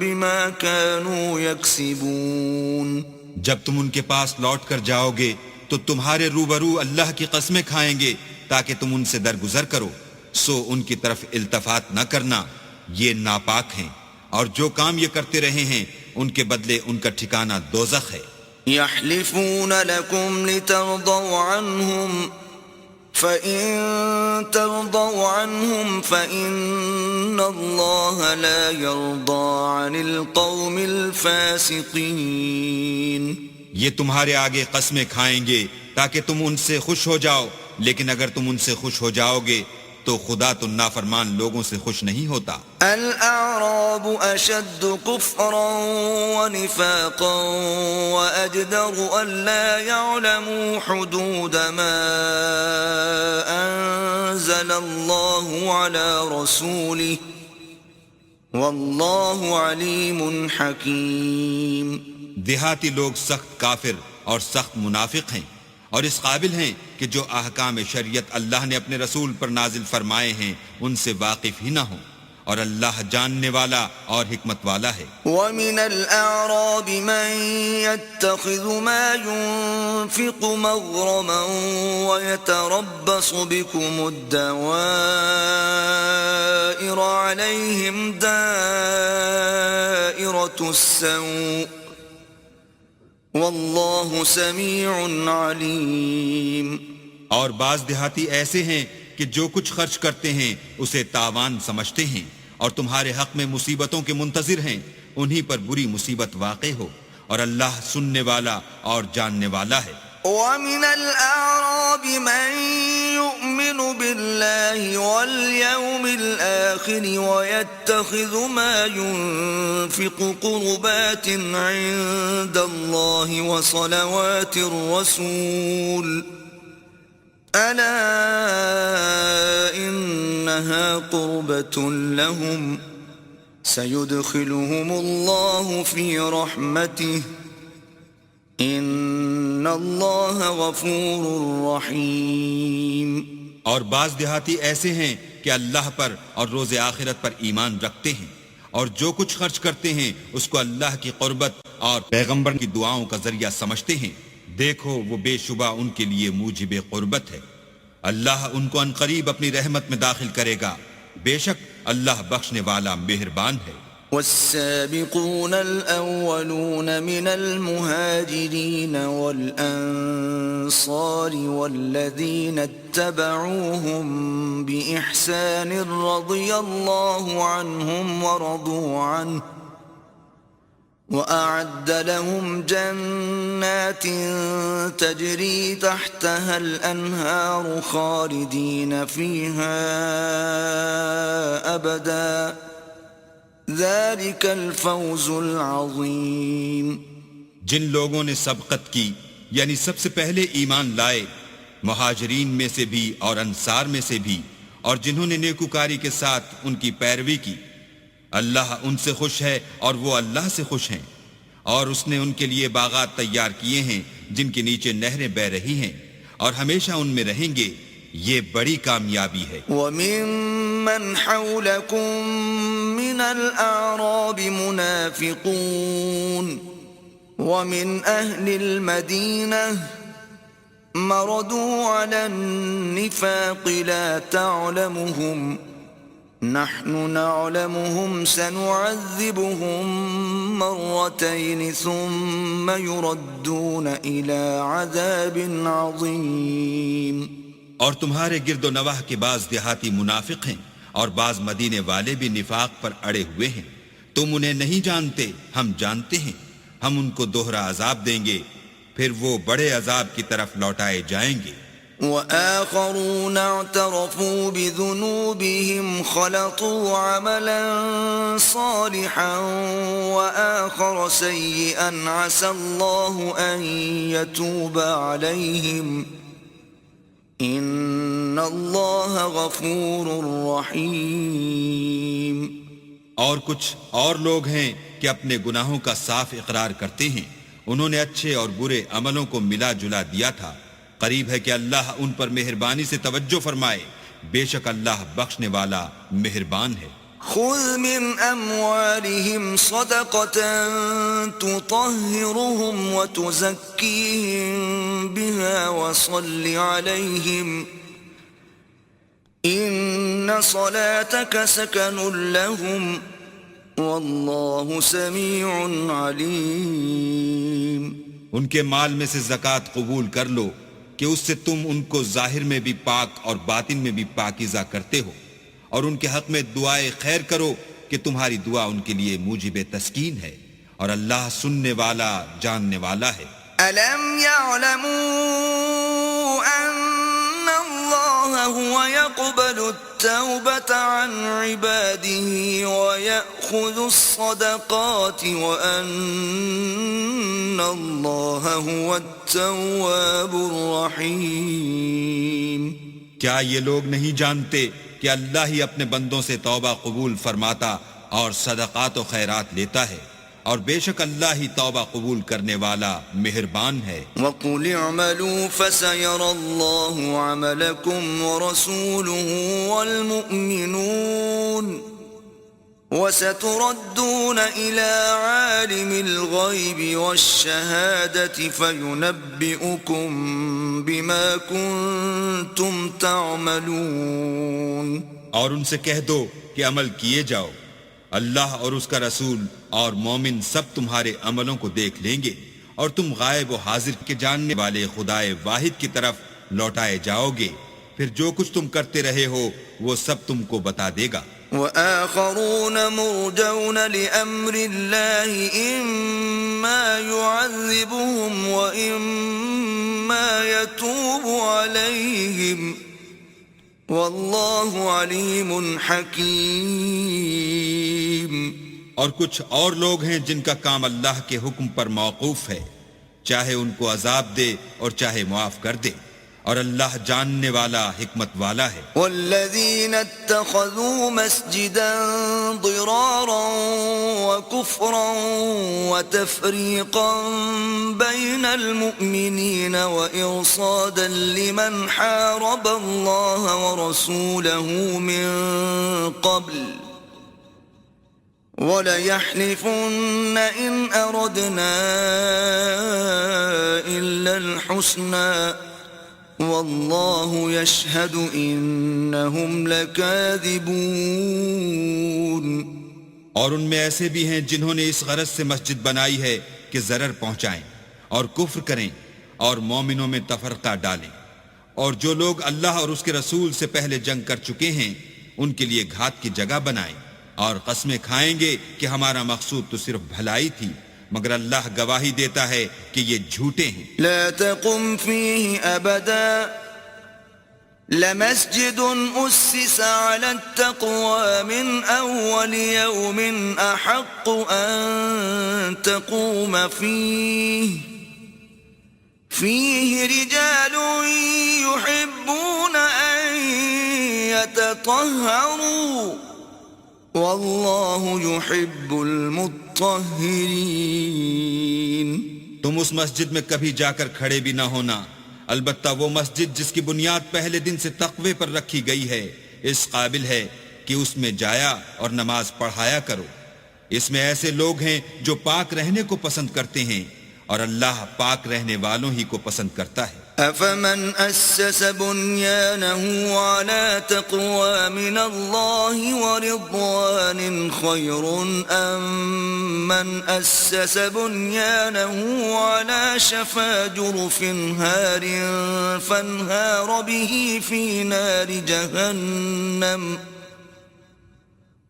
بما كانوا يكسبون. جب تم ان کے پاس لوٹ کر جاؤ گے تو تمہارے روبرو اللہ کی قسمیں کھائیں گے تاکہ تم ان سے درگزر کرو، سو ان کی طرف التفات نہ کرنا، یہ ناپاک ہیں، اور جو کام یہ کرتے رہے ہیں ان کے بدلے ان کا ٹھکانہ دوزخ ہے. يحلفون لكم لترضوا عنهم فإن ترضوا عنهم فإن الله لا يرضى عن القوم الفاسقين. یہ تمہارے آگے قسمیں کھائیں گے تاکہ تم ان سے خوش ہو جاؤ، لیکن اگر تم ان سے خوش ہو جاؤ گے تو خدا تو نافرمان لوگوں سے خوش نہیں ہوتا. الأعراب أشد كفرا ونفاقا وأجدر ألا يعلموا حدود ما أنزل الله على رسوله والله عليم حكيم. دیہاتی لوگ سخت کافر اور سخت منافق ہیں، اور اس قابل ہیں کہ جو احکام شریعت اللہ نے اپنے رسول پر نازل فرمائے ہیں ان سے واقف ہی نہ ہوں، اور اللہ جاننے والا اور حکمت والا ہے. وَمِنَ الْأَعْرَابِ مَن يَتَّخِذُ مَا يُنْفِقُ مَغْرَمًا وَيَتَرَبَّصُ بِكُمُ الدَّوَائِرَ عَلَيْهِمْ دَائِرَةُ السَّوْءِ واللہ سمیع علیم. اور بعض دیہاتی ایسے ہیں کہ جو کچھ خرچ کرتے ہیں اسے تاوان سمجھتے ہیں، اور تمہارے حق میں مصیبتوں کے منتظر ہیں، انہی پر بری مصیبت واقع ہو، اور اللہ سننے والا اور جاننے والا ہے. وَمِنَ الْأَعْرَابِ مَن يُؤْمِنُ بِاللَّهِ وَالْيَوْمِ الْآخِرِ وَيَتَّخِذُ مَا يُنْفِقُ قُرُبَاتٍ عِندَ اللَّهِ وَصَلَوَاتِ الرَّسُولِ أَلَا إِنَّهَا قُرْبَةٌ لَهُمْ سَيُدْخِلُهُمُ اللَّهُ فِي رَحْمَتِهِ ان اللہ غفور رحیم. اور بعض دیہاتی ایسے ہیں کہ اللہ پر اور روز آخرت پر ایمان رکھتے ہیں، اور جو کچھ خرچ کرتے ہیں اس کو اللہ کی قربت اور پیغمبر کی دعاؤں کا ذریعہ سمجھتے ہیں. دیکھو وہ بے شبہ ان کے لیے موجب قربت ہے. اللہ ان کو عنقریب اپنی رحمت میں داخل کرے گا، بے شک اللہ بخشنے والا مہربان ہے. والسابقون الأولون من المهاجرين والأنصار والذين اتبعوهم بإحسان رضي الله عنهم وأعد لهم جنات تجري تحتها الأنهار خالدين فيها أبدا ذلك الفوز العظيم. جن لوگوں نے سبقت کی یعنی سب سے پہلے ایمان لائے، مہاجرین میں سے بھی اور انصار میں سے بھی، اور جنہوں نے نیکوکاری کے ساتھ ان کی پیروی کی، اللہ ان سے خوش ہے اور وہ اللہ سے خوش ہیں، اور اس نے ان کے لیے باغات تیار کیے ہیں جن کے نیچے نہریں بہ رہی ہیں، اور ہمیشہ ان میں رہیں گے، یہ بڑی کامیابی ہے. وَمِمَّنْ حَوْلَكُمْ مِنَ الْأَعْرَابِ مُنَافِقُونَ وَمِنْ أَهْلِ الْمَدِينَةِ مَرَدُوا عَلَى النِّفَاقِ لَا تَعْلَمُهُمْ نَحْنُ نَعْلَمُهُمْ سَنُعَذِّبُهُمْ مَرَّتَيْنِ ثُمَّ يُرَدُّونَ إِلَى عَذَابٍ عَظِيمٍ. اور تمہارے گرد و نواح کے بعض دیہاتی منافق ہیں اور بعض مدینے والے بھی نفاق پر اڑے ہوئے ہیں. تم انہیں نہیں جانتے، ہم جانتے ہیں. ہم ان کو دوہرا عذاب دیں گے، پھر وہ بڑے عذاب کی طرف لوٹائے جائیں گے. وآخرون اعترفوا بذنوبهم خلطوا عملا صالحا وآخر سيئا عسى الله أن يتوب عليهم إن الله غفور رحيم. اور کچھ اور لوگ ہیں کہ اپنے گناہوں کا صاف اقرار کرتے ہیں، انہوں نے اچھے اور برے عملوں کو ملا جلا دیا تھا. قریب ہے کہ اللہ ان پر مہربانی سے توجہ فرمائے، بے شک اللہ بخشنے والا مہربان ہے. خذ من أموالهم صدقة تطهرهم وتزكيهم بها وصل عليهم إن صلاتك سكن لهم والله سميع عليم. ان کے مال میں سے زکوٰۃ قبول کر لو کہ اس سے تم ان کو ظاہر میں بھی پاک اور باطن میں بھی پاکیزہ کرتے ہو، اور ان کے حق میں دعائے خیر کرو کہ تمہاری دعا ان کے لیے موجب تسکین ہے، اور اللہ سننے والا جاننے والا ہے. أَلَمْ يَعْلَمُوا أَنَّ اللَّهَ هُوَ يَقْبَلُ التَّوْبَةَ عَنْ عِبَادِهِ وَيَأْخُذُ الصَّدَقَاتِ وَأَنَّ اللَّهَ هُوَ التَّوَّابُ الرَّحِيمُ. کیا یہ لوگ نہیں جانتے کہ اللہ ہی اپنے بندوں سے توبہ قبول فرماتا اور صدقات و خیرات لیتا ہے، اور بے شک اللہ ہی توبہ قبول کرنے والا مہربان ہے. وَقُلِ اعْمَلُوا فَسَيَرَى اللَّهُ عَمَلَكُمْ وَرَسُولُهُ وَالْمُؤْمِنُونَ وَسَتُرَدُّونَ إِلَى عَالِمِ الْغَيْبِ وَالشَّهَادَةِ فَيُنَبِّئُكُم بِمَا كُنتُمْ تَعْمَلُونَ. اور ان سے کہہ دو کہ عمل کیے جاؤ، اللہ اور اس کا رسول اور مومن سب تمہارے عملوں کو دیکھ لیں گے، اور تم غائب و حاضر کے جاننے والے خدائے واحد کی طرف لوٹائے جاؤ گے، پھر جو کچھ تم کرتے رہے ہو وہ سب تم کو بتا دے گا. وآخرون مرجون لأمر الله إما يعذبهم وإما يتوب عليهم والله عليم حكيم. اور کچھ اور لوگ ہیں جن کا کام اللہ کے حکم پر موقوف ہے، چاہے ان کو عذاب دے اور چاہے معاف کر دے، اور اللہ جاننے والا حکمت والا ہے. والذین اتخذوا مسجدا ضرارا وكفرا وتفریقا بین المؤمنین وإرصادا لمن حارب اللہ ورسوله من قبل وَلَيَحْلِفُنَّ إِنْ أَرَدْنَا إِلَّا الْحُسْنَى وَاللَّهُ يَشْهَدُ إِنَّهُمْ لَكَاذِبُونَ. اور ان میں ایسے بھی ہیں جنہوں نے اس غرض سے مسجد بنائی ہے کہ ضرر پہنچائیں اور کفر کریں اور مومنوں میں تفرقہ ڈالیں، اور جو لوگ اللہ اور اس کے رسول سے پہلے جنگ کر چکے ہیں ان کے لیے گھات کی جگہ بنائیں، اور قسمیں کھائیں گے کہ ہمارا مقصود تو صرف بھلائی تھی، مگر اللہ گواہی دیتا ہے کہ یہ جھوٹے ہیں. لا تقم فيه أبدا لمسجد أسس على التقوى من أول يوم أحق أن تقوم فيه رجال يحبون أن يتطهروا والله يحب المطهرين. تم اس مسجد میں کبھی جا کر کھڑے بھی نہ ہونا، البتہ وہ مسجد جس کی بنیاد پہلے دن سے تقوی پر رکھی گئی ہے اس قابل ہے کہ اس میں جایا اور نماز پڑھایا کرو. اس میں ایسے لوگ ہیں جو پاک رہنے کو پسند کرتے ہیں اور اللہ پاک رہنے والوں ہی کو پسند کرتا ہے. أفمن أسس بنيانه على تقوى من الله ورضوان خير أم من أسس بنيانه على شفا جرف هار فانهار به في نار جهنم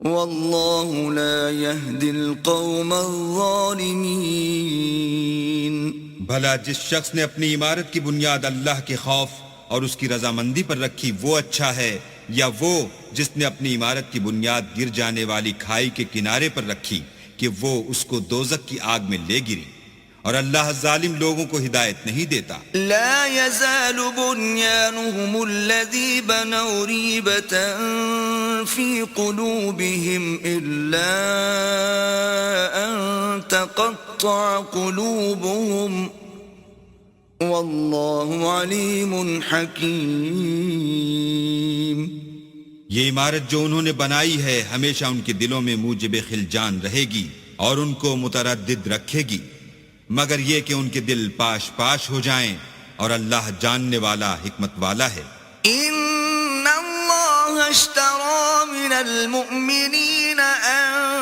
والله لا يهدي القوم الظالمين. بھلا جس شخص نے اپنی عمارت کی بنیاد اللہ کے خوف اور اس کی رضامندی پر رکھی وہ اچھا ہے، یا وہ جس نے اپنی عمارت کی بنیاد گر جانے والی کھائی کے کنارے پر رکھی کہ وہ اس کو دوزخ کی آگ میں لے گری، اور اللہ ظالم لوگوں کو ہدایت نہیں دیتا. لا يزال بنيانهم الذي بنوا ريبة في قلوبهم إلا أن تقطع قلوبهم والله عليم حكيم. یہ عمارت جو انہوں نے بنائی ہے ہمیشہ ان کے دلوں میں موجب خلجان رہے گی اور ان کو متردد رکھے گی، مگر یہ کہ ان کے دل پاش پاش ہو جائیں، اور اللہ جاننے والا حکمت والا ہے. ان اللہ اشترى من المؤمنین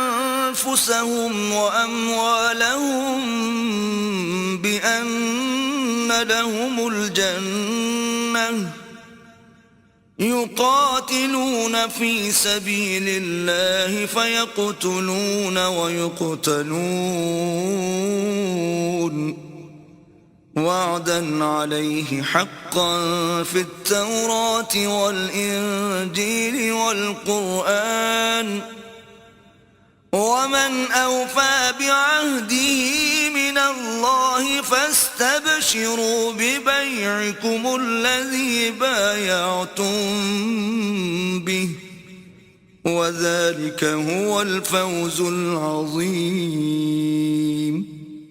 انفسهم واموالهم بان لهم الجنة يقاتلون في سبيل الله فيقتلون ويقتلون وعدا عليه حقا في التوراة والإنجيل والقرآن ومن أوفى بعهده من الله فاستبشروا ببيعكم الذي بايعتم به وذلك هو الفوز العظيم.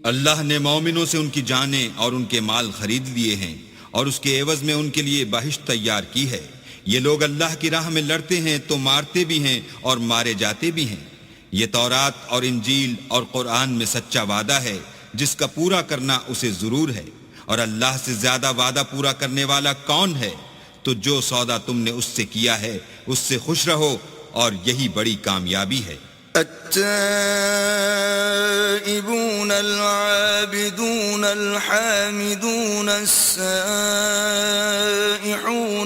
اللہ نے مومنوں سے ان کی جانیں اور ان کے مال خرید لیے ہیں اور اس کے عوض میں ان کے لیے بہشت تیار کی ہے. یہ لوگ اللہ کی راہ میں لڑتے ہیں تو مارتے بھی ہیں اور مارے جاتے بھی ہیں. یہ تورات اور انجیل اور قرآن میں سچا وعدہ ہے جس کا پورا کرنا اسے ضرور ہے، اور اللہ سے زیادہ وعدہ پورا کرنے والا کون ہے؟ تو جو سودا تم نے اس سے کیا ہے اس سے خوش رہو، اور یہی بڑی کامیابی ہے. التائبون العابدون الحامدون السائحون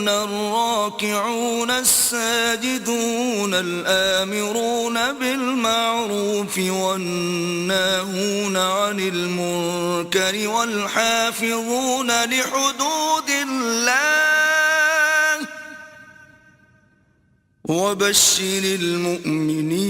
الراكعون الساجدون الآمرون بالمعروف والناهون عن المنكر والحافظون لحدود الله وبشر المؤمنین.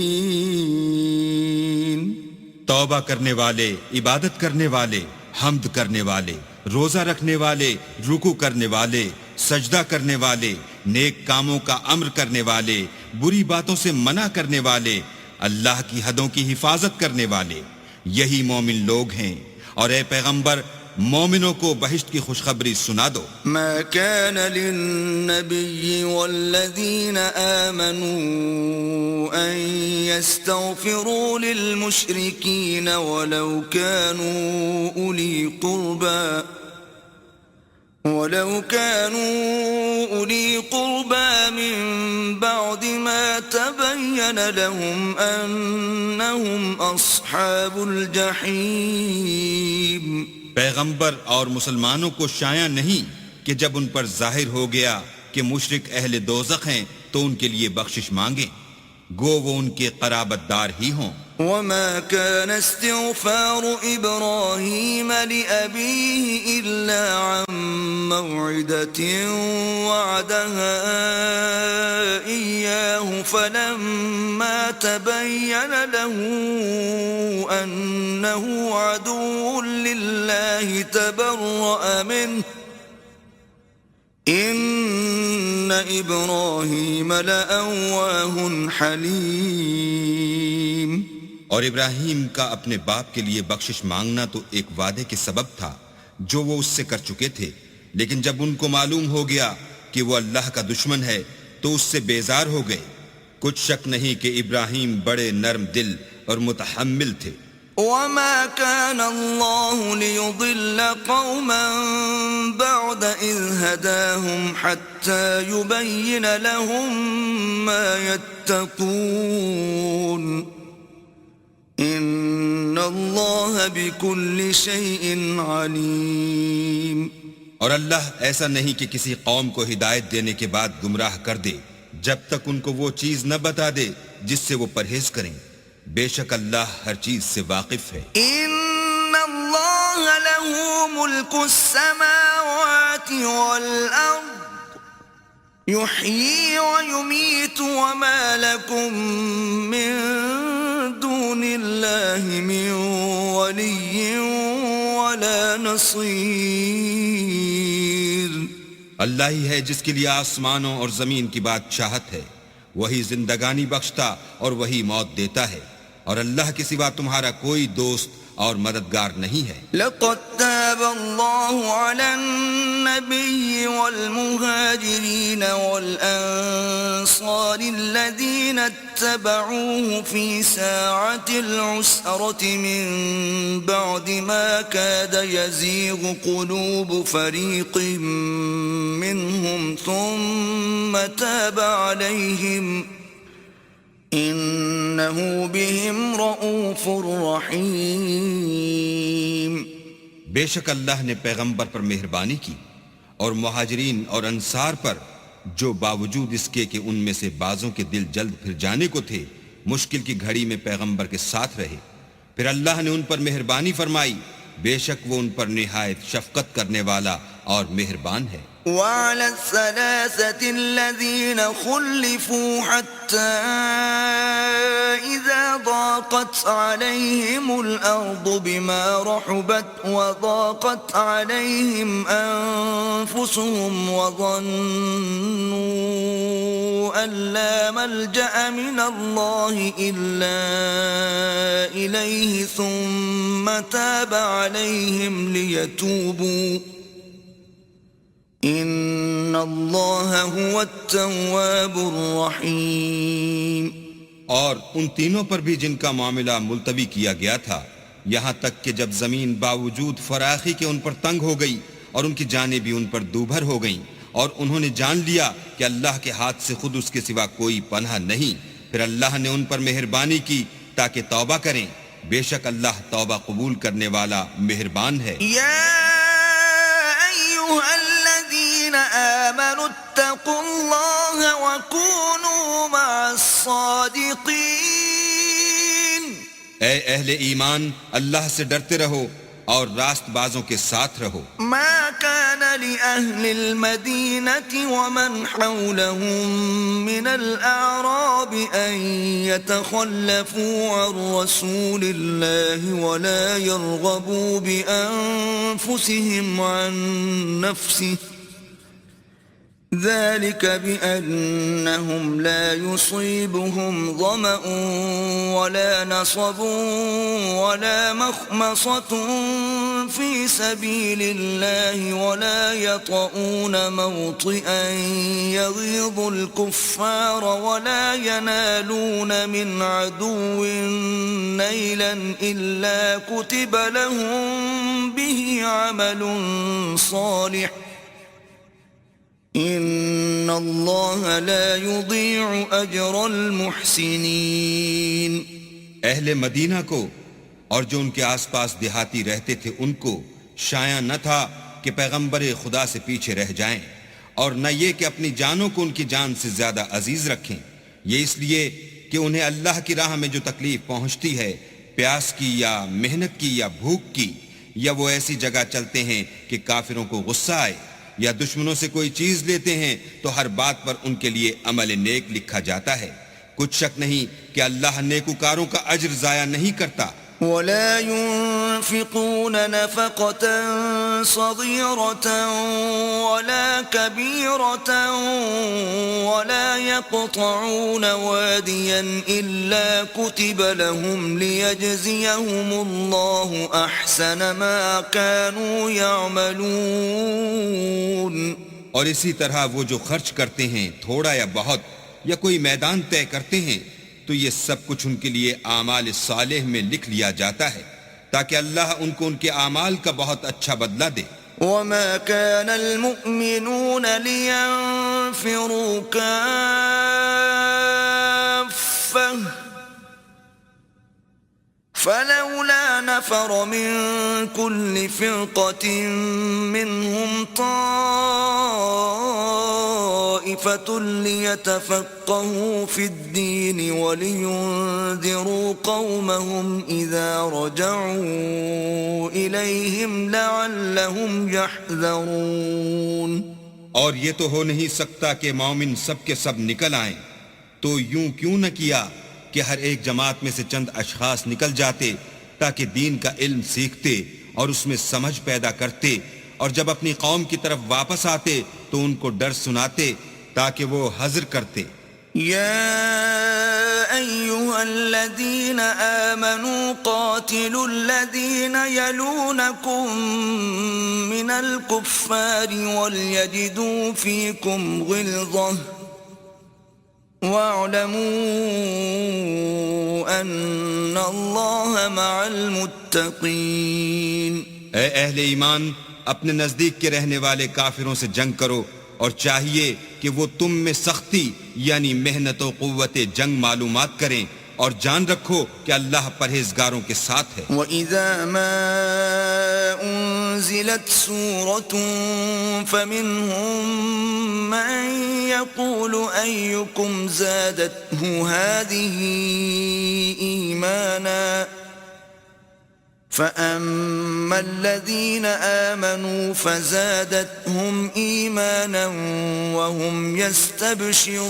توبہ کرنے والے، عبادت کرنے والے، حمد کرنے والے، روزہ رکھنے والے، رکوع کرنے والے، سجدہ کرنے والے، نیک کاموں کا امر کرنے والے، بری باتوں سے منع کرنے والے، اللہ کی حدوں کی حفاظت کرنے والے، یہی مومن لوگ ہیں. اور اے پیغمبر مومنوں کو بہشت کی خوشخبری سنا دو. ما كان للنبي والذين آمنوا أن يستغفروا للمشركين ولو كانوا أولي قربى من بعد ما تبين لهم أنهم أصحاب الجحيم. پیغمبر اور مسلمانوں کو شایع نہیں کہ جب ان پر ظاہر ہو گیا کہ مشرک اہل دوزخ ہیں تو ان کے لیے بخشش مانگیں، گو وہ ان کے قرابت دار ہی ہوں. وما كان استغفار إبراهيم لأبيه إلا عن موعدة وعدها إياه فلما تبين له أنه عدو لله تبرأ منه إن إبراهيم لأواه حليم. اور ابراہیم کا اپنے باپ کے لیے بخشش مانگنا تو ایک وعدے کے سبب تھا جو وہ اس سے کر چکے تھے، لیکن جب ان کو معلوم ہو گیا کہ وہ اللہ کا دشمن ہے تو اس سے بیزار ہو گئے. کچھ شک نہیں کہ ابراہیم بڑے نرم دل اور متحمل تھے. وما كان الله ليضل قوما بعد إذ هداهم حتى يبين لهم ما يتقون إن الله بكل شيء عليم. اور اللہ ایسا نہیں کہ کسی قوم کو ہدایت دینے کے بعد گمراہ کر دے جب تک ان کو وہ چیز نہ بتا دے جس سے وہ پرہیز کریں. بے شک اللہ ہر چیز سے واقف ہے. ان اللہ له ملک السماوات والارض يحيي ويميت وما لكم من دون الله من ولي ولا نصير. اللہ ہی ہے جس کے لیے آسمانوں اور زمین کی بادشاہت ہے، وہی زندگانی بخشتا اور وہی موت دیتا ہے، اور اللہ کے سوا تمہارا کوئی دوست اور مددگار نہیں ہے. لقد تاب الله على النبي والمهاجرين والأنصار الذين اتبعوه في ساعة العسرة من بعد ما كاد يزيغ قلوب فريق منهم ثم تاب عليهم إنه بهم رؤوف رحيم. بے شک اللہ نے پیغمبر پر مہربانی کی اور مہاجرین اور انصار پر جو باوجود اس کے کہ ان میں سے بعضوں کے دل جلد پھر جانے کو تھے مشکل کی گھڑی میں پیغمبر کے ساتھ رہے، پھر اللہ نے ان پر مہربانی فرمائی. بے شک وہ ان پر نہایت شفقت کرنے والا اور مہربان ہے. وعلى الثلاثة الذين خلفوا حتى إذا ضاقت عليهم الأرض بما رحبت وضاقت عليهم أنفسهم وظنوا أن لا ملجأ من الله إلا إليه ثم تاب عليهم ليتوبوا ان اللہ هو التواب الرحیم. اور ان تینوں پر بھی جن کا معاملہ ملتوی کیا گیا تھا، یہاں تک کہ جب زمین باوجود فراخی کے ان پر تنگ ہو گئی اور ان کی جانیں بھی ان پر دوبھر ہو گئیں اور انہوں نے جان لیا کہ اللہ کے ہاتھ سے خود اس کے سوا کوئی پناہ نہیں، پھر اللہ نے ان پر مہربانی کی تاکہ توبہ کریں. بے شک اللہ توبہ قبول کرنے والا مہربان ہے. آمنوا اتقوا الله وكونوا مع الصادقين. اے اہل ایمان اللہ سے ڈرتے رہو اور راست بازوں کے ساتھ رہو. ما كان لأهل المدينة ومن حولهم من الأعراب أن يتخلفوا عن رسول الله ولا يرغبوا بأنفسهم عن نفسه ذلك بأنهم لا يصيبهم ظمأ ولا نصب ولا مخمصة في سبيل الله ولا يطؤون موطئا يغيظ الكفار ولا ينالون من عدو نيلا إلا كتب لهم به عمل صالح ان اللہ لا یضیع اجر المحسنین. اہل مدینہ کو اور جو ان کے آس پاس دیہاتی رہتے تھے ان کو شایع نہ تھا کہ پیغمبر خدا سے پیچھے رہ جائیں، اور نہ یہ کہ اپنی جانوں کو ان کی جان سے زیادہ عزیز رکھیں، یہ اس لیے کہ کہ انہیں اللہ کی راہ میں جو تکلیف پہنچتی ہے، پیاس کی یا محنت کی یا بھوک کی، یا وہ ایسی جگہ چلتے ہیں کہ کافروں کو غصہ آئے، یا دشمنوں سے کوئی چیز لیتے ہیں تو ہر بات پر ان کے لیے عمل نیک لکھا جاتا ہے۔ کچھ شک نہیں کہ اللہ نیکوکاروں کا اجر ضائع نہیں کرتا۔ ولا ينفقون نفقة صغيرة ولا كبيرة ولا يقطعون واديا إلا كتب لهم ليجزيهم الله أحسن ما كانوا يعملون۔ اور اسی طرح وہ جو خرچ کرتے ہیں تھوڑا یا بہت یا کوئی میدان طے کرتے ہیں تو یہ سب کچھ ان کے لیے اعمال صالح میں لکھ لیا جاتا ہے تاکہ اللہ ان کو ان کے اعمال کا بہت اچھا بدلہ دے۔ وما كان المؤمنون لينفروا كافة فلولا نفر من كل فرقة منهم طائفة ليتفقهوا في الدين ولينذروا قومهم إذا رجعوا إليهم لعلهم يحذرون۔ اور یہ تو ہو نہیں سکتا کہ مومن سب کے سب نکل آئیں، تو یوں کیوں نہ کیا کہ ہر ایک جماعت میں سے چند اشخاص نکل جاتے تاکہ دین کا علم سیکھتے اور اس میں سمجھ پیدا کرتے، اور جب اپنی قوم کی طرف واپس آتے تو ان کو ڈر سناتے تاکہ وہ حذر کرتے۔ يا أيها الذين آمنوا قاتلوا الذين يلونكم من الكفار وليجدوا فيكم غلظة واعلموا أن الله مع المتقين۔ اے اہل ایمان، اپنے نزدیک کے رہنے والے کافروں سے جنگ کرو، اور چاہیے کہ وہ تم میں سختی یعنی محنت و قوت جنگ معلومات کریں، اور جان رکھو کہ اللہ پرہیزگاروں کے ساتھ ہے۔ وَإِذَا مَا أُنزِلَتْ سُورَةٌ فَمِنْهُمْ مَنْ يَقُولُ أَيُّكُمْ زَادَتْهُ هَذِهِ إِيمَانًا فَأَمَّا الَّذِينَ آمَنُوا فَزَادَتْهُمْ إِيمَانًا وَهُمْ يَسْتَبْشِرُونَ۔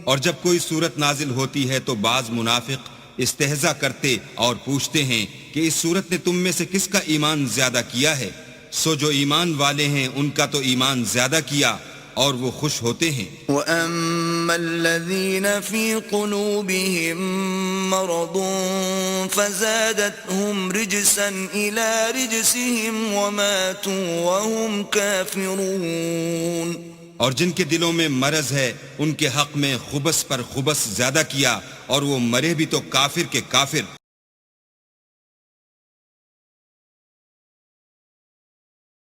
اور جب کوئی صورت نازل ہوتی ہے تو بعض منافق استہزاء کرتے اور پوچھتے ہیں کہ اس صورت نے تم میں سے کس کا ایمان زیادہ کیا ہے؟ سو جو ایمان والے ہیں ان کا تو ایمان زیادہ کیا اور وہ خوش ہوتے ہیں۔ وَأَمَّا الَّذِينَ فِي قُلُوبِهِم مَّرَضٌ فَزَادَتْهُمْ رِجْسًا إِلَى رِجْسِهِمْ وَمَاتُوا وَهُمْ كَافِرُونَ۔ اور جن کے دلوں میں مرض ہے ان کے حق میں خبث پر خبث زیادہ کیا اور وہ مرے بھی تو کافر کے کافر۔